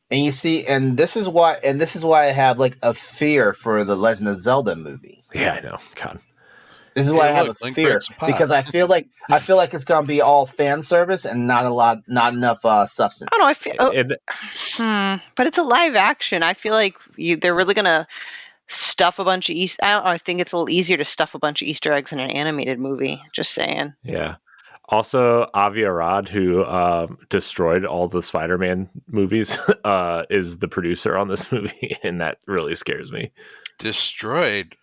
And you see, and this is why I have like a fear for the Legend of Zelda movie. Yeah, I know. God. This is why I have a fear because I feel like it's gonna be all fan service and not enough substance. I don't know. But it's a live action. I feel like they're really gonna stuff a bunch of I think it's a little easier to stuff a bunch of Easter eggs in an animated movie. Just saying. Yeah. Also, Avi Arad, who destroyed all the Spider-Man movies, is the producer on this movie, and that really scares me. Destroyed.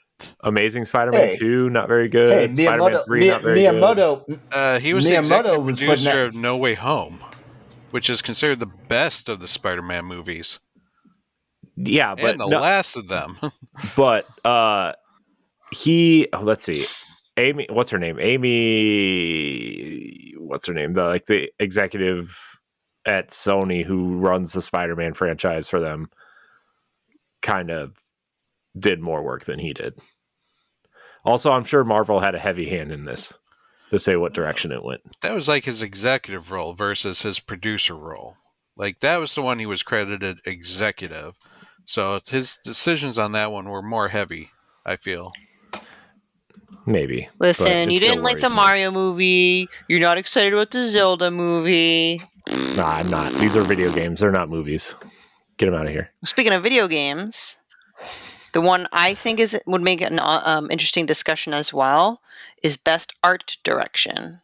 Amazing Spider-Man 2, not very good. Spider-Man 3, not very good. He was the executive producer of No Way Home, which is considered the best of the Spider-Man movies. Yeah, but and the last of them. But let's see. Amy, what's her name? The executive at Sony who runs the Spider-Man franchise for them kind of did more work than he did. Also, I'm sure Marvel had a heavy hand in this to say what direction it went. That was like his executive role versus his producer role. Like, that was the one he was credited executive. So his decisions on that one were more heavy, I feel. Maybe. Listen, you didn't like the Mario movie. You're not excited about the Zelda movie. Nah, I'm not. These are video games. They're not movies. Get them out of here. Speaking of video games, the one I think would make an interesting discussion as well is Best Art Direction.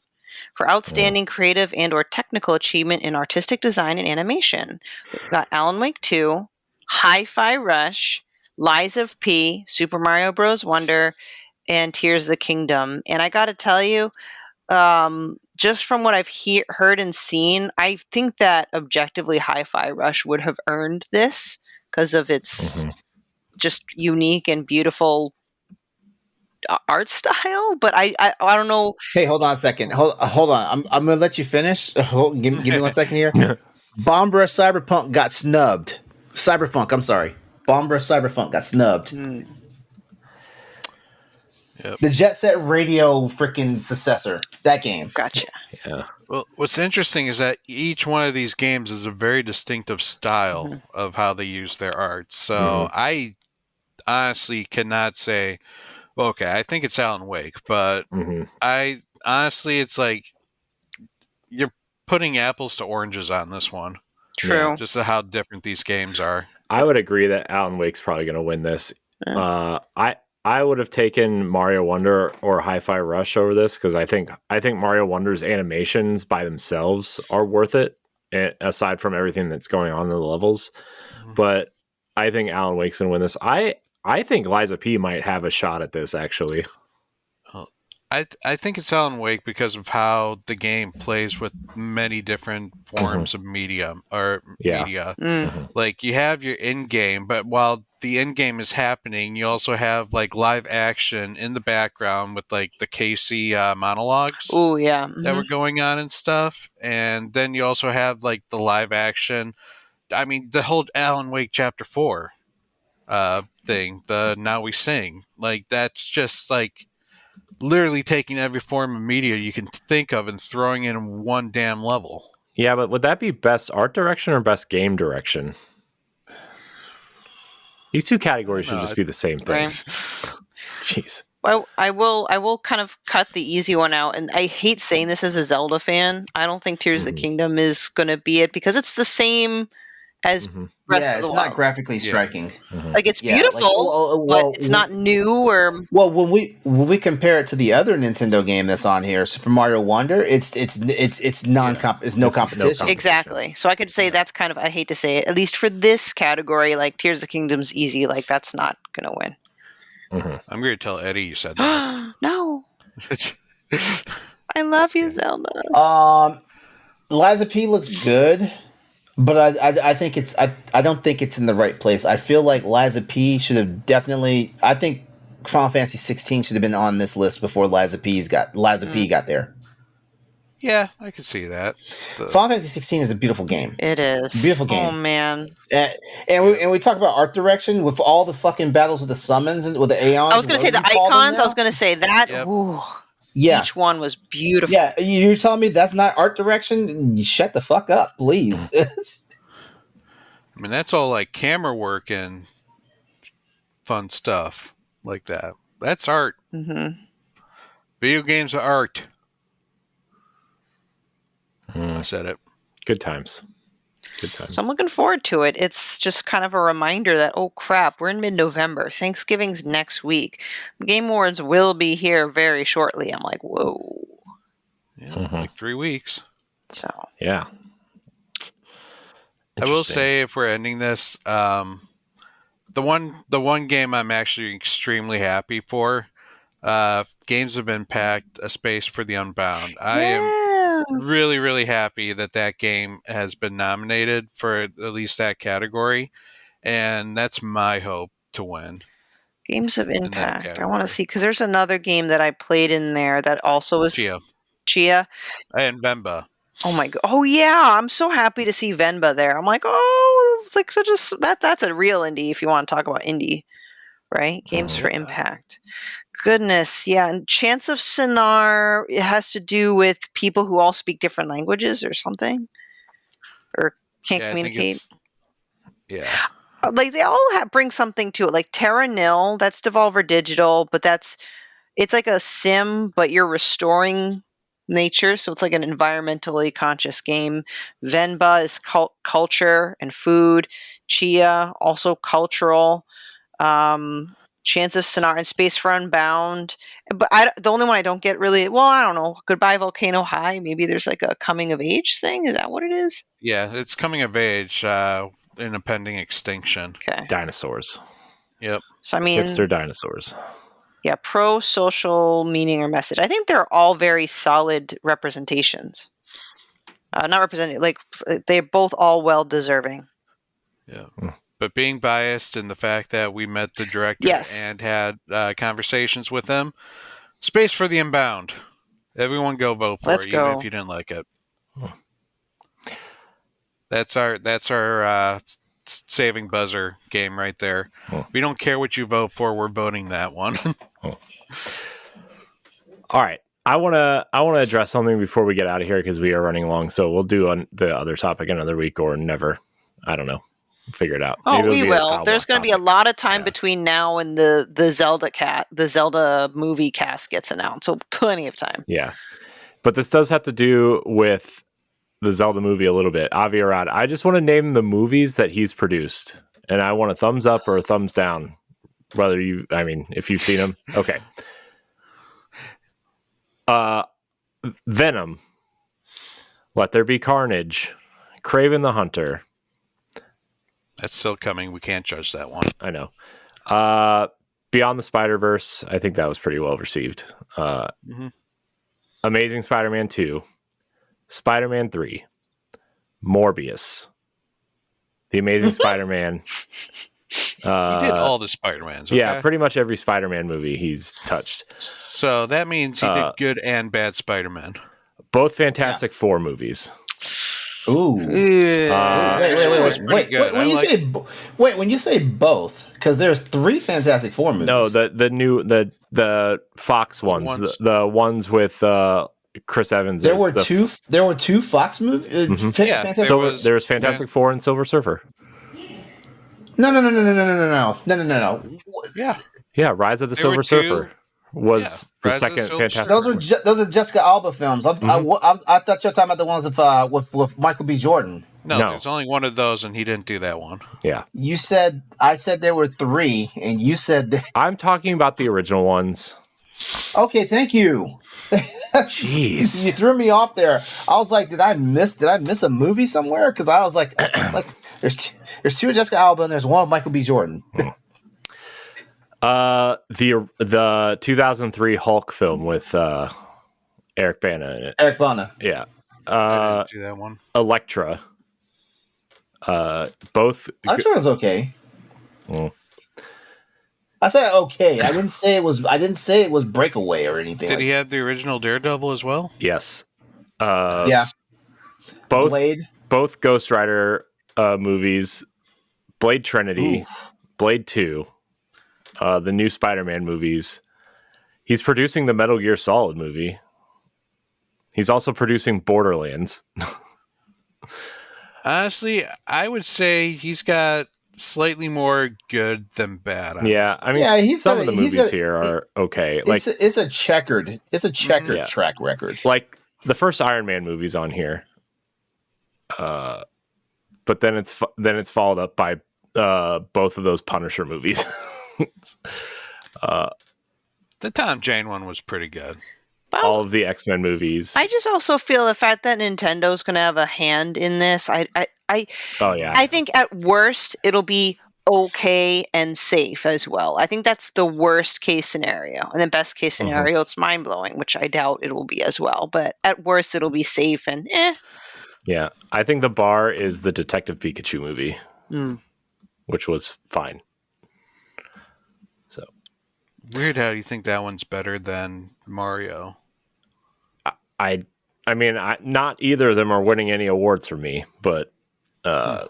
For outstanding creative and or technical achievement in artistic design and animation. We've got Alan Wake 2, Hi-Fi Rush, Lies of P, Super Mario Bros. Wonder, and Tears of the Kingdom. And I gotta tell you, just from what I've heard and seen, I think that objectively Hi-Fi Rush would have earned this because of its just unique and beautiful art style. But I don't know. Hey, hold on a second. Hold on. I'm gonna let you finish. Give me 1 second here. Bomb Rush Cyberpunk got snubbed. Cyberpunk, I'm sorry. Bomb Rush Cyberpunk got snubbed. Yep. The Jet Set Radio freaking successor. That game. Gotcha. Yeah. Well, what's interesting is that each one of these games is a very distinctive style of how they use their art. So I honestly cannot say, okay, I think it's Alan Wake, but I honestly, it's like you're putting apples to oranges on this one. True. Just how different these games are. I would agree that Alan Wake's probably going to win this. I would have taken Mario Wonder or Hi-Fi Rush over this because I think Mario Wonder's animations by themselves are worth it, aside from everything that's going on in the levels. But I think Alan Wake's going to win this. I think Liza P might have a shot at this, actually. I think it's Alan Wake because of how the game plays with many different forms of media. Like, you have your in-game, but while the in-game is happening, you also have like live action in the background with like the Casey monologues that were going on and stuff. And then you also have like the live action. I mean, the whole Alan Wake Chapter 4 thing, the Now We Sing, like, that's just like literally taking every form of media you can think of and throwing it in one damn level. Yeah, but would that be best art direction or best game direction? These two categories should just be the same thing. Jeez. Well, I will kind of cut the easy one out, and I hate saying this as a Zelda fan. I don't think Tears of the Kingdom is going to be it because it's the same as Breath of the Wild. It's not graphically striking. Like, it's beautiful, but it's not new or. Well, when we compare it to the other Nintendo game that's on here, Super Mario Wonder, it's no competition. Exactly. So I could say that's kind of, I hate to say it, at least for this category, like Tears of the Kingdom's easy. Like, that's not going to win. I'm going to tell Eddie you said that. No. I love you, Zelda. Liza P looks good. But I think I don't think it's in the right place. I feel like Liza P should have definitely. I think Final Fantasy 16 should have been on this list before Liza P got there. Yeah, I could see that. Final Fantasy 16 is a beautiful game. It is. Beautiful game. Oh man. And we talk about art direction with all the fucking battles with the summons and with the Aeons. I was going to say the icons. I was going to say that. Yep. Ooh. Yeah. Each one was beautiful. Yeah, you're telling me that's not art direction? Shut the fuck up, please. I mean, that's all like camera work and fun stuff like that. That's art. Mm-hmm. Video games are art. Mm. I said it. Good times. Good times. So I'm looking forward to it. It's just kind of a reminder that, oh crap, we're in mid-November. Thanksgiving's next week. The Game Awards will be here very shortly. I'm like, whoa. Yeah, like 3 weeks. So yeah. I will say, if we're ending this, the one game I'm actually extremely happy for, Games have been packed a space for the Unbound. I am really, really happy that game has been nominated for at least that category, and that's my hope to win. Games of Impact. I want to see, because there's another game that I played in there that also was Chia. And Venba. Oh my god! Oh yeah, I'm so happy to see Venba there. I'm like, oh, it's like that's a real indie if you want to talk about indie, right? Games for Impact. Goodness, yeah. And Chance of Sinar, it has to do with people who all speak different languages or something, or can't communicate. Yeah. Like they all bring something to it. Like Terra Nil, that's Devolver Digital, but it's like a sim, but you're restoring nature, so it's like an environmentally conscious game. Venba is culture and food. Chia, also cultural. Chance of Sinar and Space for Unbound. But the only one I don't get really, I don't know. Goodbye Volcano High. Maybe there's like a coming of age thing. Is that what it is? Yeah, it's coming of age in a pending extinction. Okay. Dinosaurs. Yep. So I mean, hipster dinosaurs. Yeah, pro-social meaning or message. I think they're all very solid representations. Not represented, like they're both all well-deserving. Yeah. But being biased in the fact that we met the director and had conversations with him, Space for the Unbound. Everyone go vote for it, even if you didn't like it. That's our saving buzzer game right there. We don't care what you vote for. We're voting that one. All right. I want to address something before we get out of here because we are running long. So we'll do the other topic another week or never. I don't know. Figure it out. Oh, we will. There's going to be a lot of time between now and the Zelda movie cast gets announced. So plenty of time. Yeah. But this does have to do with the Zelda movie a little bit. Avi Arad, I just want to name the movies that he's produced. And I want a thumbs up or a thumbs down. If you've seen them. Okay. Venom. Let There Be Carnage. Kraven the Hunter. That's still coming. We can't judge that one. I know. Beyond the Spider-Verse. I think that was pretty well received. Amazing Spider-Man 2. Spider-Man 3. Morbius. The Amazing Spider-Man. He did all the Spider-Mans. Okay? Yeah, pretty much every Spider-Man movie he's touched. So that means he did good and bad Spider-Man. Both Fantastic Four movies. Ooh. Wait. When you say both, because there's 3 Fantastic Four movies. No, the Fox ones. The ones with Chris Evans. There were two Fox movies. There was Fantastic Four and Silver Surfer. No. Yeah. Rise of the Silver Surfer was the second Fantastic. Those are Jessica Alba films. I thought you were talking about the ones with Michael B. Jordan. No, there's only one of those, and he didn't do that one. Yeah. I said there were 3, and you said I'm talking about the original ones. Okay, thank you. Jeez, you threw me off there. I was like, did I miss a movie somewhere? Because I was like there's 2 Jessica Alba and there's 1 Michael B. Jordan. The 2003 Hulk film with Eric Bana in it. Eric Bana. Yeah. I didn't do that one. Elektra. Both. Elektra was okay. I said okay. I didn't say it was Breakaway or anything. Did he have the original Daredevil as well? Yes. Yeah. Both Ghost Rider movies. Blade Trinity. Oof. Blade 2. The new Spider-Man movies. He's producing the Metal Gear Solid movie. He's also producing Borderlands. Honestly, I would say he's got slightly more good than bad. Yeah, I mean, some of the movies here are okay. Like it's a checkered track record. Like the first Iron Man movie's on here, but then it's followed up by both of those Punisher movies. The Tom Jane one was pretty good. All of the X-Men movies. I just also feel the fact that Nintendo's going to have a hand in this. I think at worst it'll be okay and safe as well. I think that's the worst case scenario, and then best case scenario, it's mind blowing, which I doubt it will be as well. But at worst, it'll be safe and Yeah, I think the bar is the Detective Pikachu movie, which was fine. So weird. How do you think that one's better than Mario? I mean, not either of them are winning any awards for me, but I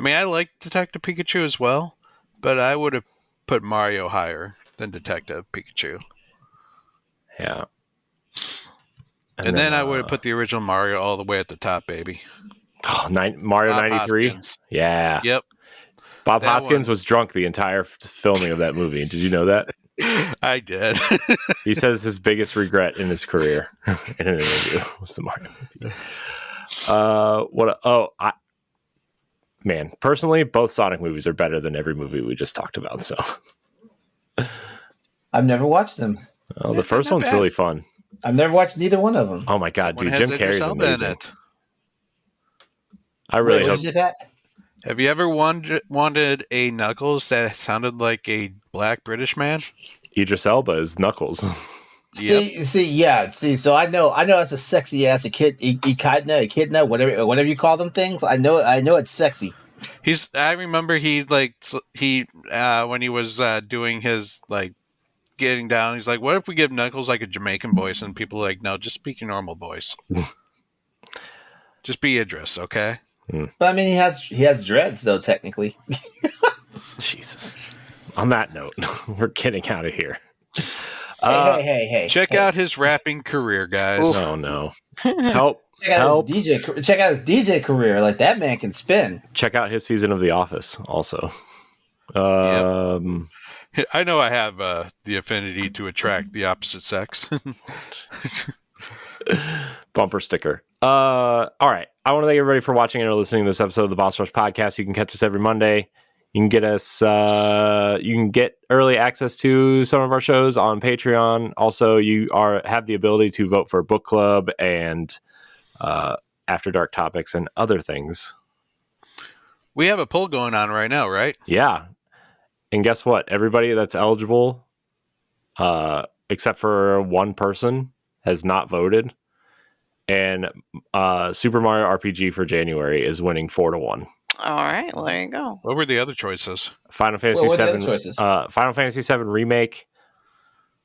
mean, I like Detective Pikachu as well, but I would have put Mario higher than Detective Pikachu. Yeah. And then I would have put the original Mario all the way at the top, baby. Mario 93? Yeah. Yep. Bob Hoskins was drunk the entire filming of that movie. Did you know that? I did. He says his biggest regret in his career in an interview was the Mario movie. Man, personally, both Sonic movies are better than every movie we just talked about. So I've never watched them. Oh, the first one's really fun. I've never watched neither one of them. Oh my god, dude, Jim Carrey's amazing. I really hope. Have you ever wanted a Knuckles that sounded like a black British man? Idris Elba is Knuckles. See. So I know it's a sexy ass echidna, whatever you call them things. I know it's sexy. I remember he when he was doing his getting down, he's like, what if we give Knuckles like a Jamaican voice? And people are like, no, just speak your normal voice. Just be Idris, okay? But I mean, he has dreads though, technically. Jesus. On that note, we're getting out of here. Hey! Check out his rapping career, guys. Oh no! Help! Check out his DJ career. Like, that man can spin. Check out his season of The Office, also. I know I have the affinity to attract the opposite sex. Bumper sticker. All right. I want to thank everybody for watching and listening to this episode of the Boss Rush Podcast. You can catch us every Monday. You can get us. You can get early access to some of our shows on Patreon. Also, you have the ability to vote for a book club and After Dark topics and other things. We have a poll going on right now, right? Yeah. And guess what? Everybody that's eligible, except for one person, has not voted. And Super Mario RPG for January is winning 4-1. All right, well, there you go. What were the other choices? Final Fantasy VII. Final Fantasy VII Remake,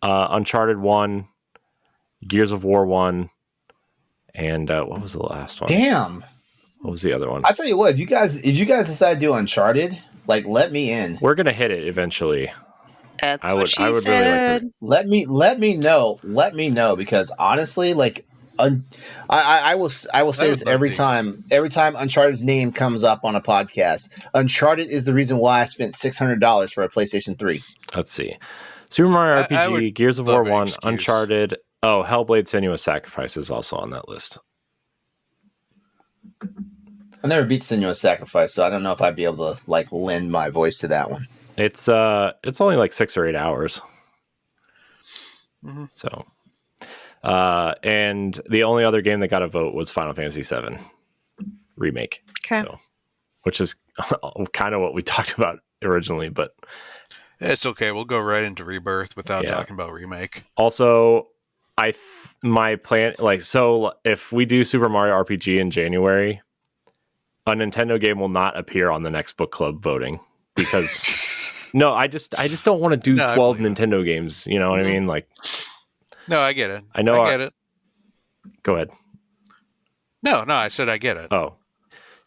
Uncharted 1, Gears of War 1, and what was the last one? Damn. What was the other one? I tell you what, if you guys decide to do Uncharted, let me in. We're gonna hit it eventually. I would really like to. Let me know, because honestly, I will say this every time Uncharted's name comes up on a podcast. Uncharted is the reason why I spent $600 for a PlayStation 3. Let's see. Super Mario RPG, Gears of War 1, Uncharted. Oh, Hellblade: Senua's Sacrifice is also on that list. I never beat Senua's Sacrifice, so I don't know if I'd be able to lend my voice to that one. It's only 6 or 8 hours. Mm-hmm. So, and the only other game that got a vote was Final Fantasy VII Remake. Okay. So, which is kind of what we talked about originally, but it's okay. We'll go right into Rebirth without talking about Remake. Also, my plan, so if we do Super Mario RPG in January, a Nintendo game will not appear on the next book club voting because no, I just don't want to do 12 Nintendo games. You know what I mean? No, I get it. I know. I get it. Go ahead. No, I said I get it. Oh,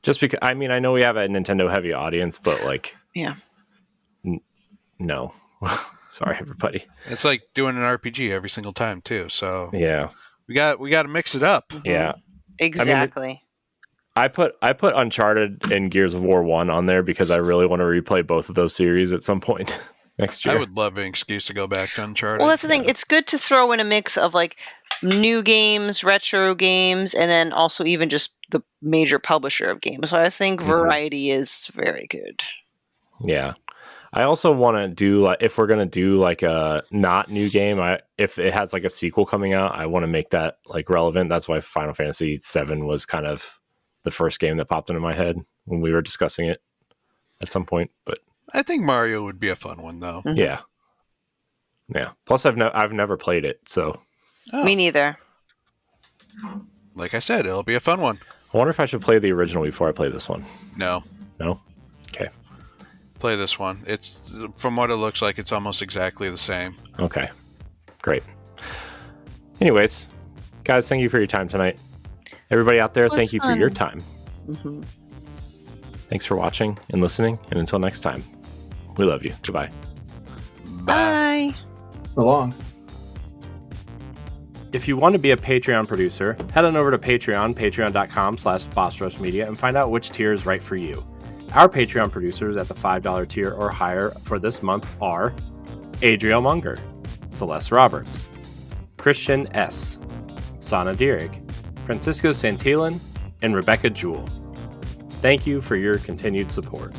just because I know we have a Nintendo heavy audience, but no. Sorry, everybody. It's like doing an RPG every single time too. So yeah, we got to mix it up. Yeah, exactly. I put Uncharted and Gears of War 1 on there because I really want to replay both of those series at some point next year. I would love an excuse to go back to Uncharted. Well, that's the thing. It's good to throw in a mix of like new games, retro games, and then also even just the major publisher of games. So I think variety is very good. Yeah. I also want to do, like, if we're going to do like a not new game, if it has like a sequel coming out, I want to make that like relevant. That's why Final Fantasy VII was kind of the first game that popped into my head when we were discussing it at some point. But I think Mario would be a fun one, though. Yeah. Plus, I've never played it, so Me neither. Like I said, it'll be a fun one. I wonder if I should play the original before I play this one. No. Okay. Play this one. It's from what it looks like, it's almost exactly the same. Okay. Great. Anyways, guys, thank you for your time tonight. Everybody out there, thank you for your time. Mm-hmm. Thanks for watching and listening, and until next time, we love you. Goodbye. Bye. So long. If you want to be a Patreon producer, head on over to patreon.com/bossrushmedia and find out which tier is right for you. Our Patreon producers at the $5 tier or higher for this month are Adriel Munger, Celeste Roberts, Christian S., Sana Dierig, Francisco Santillan, and Rebecca Jewell. Thank you for your continued support.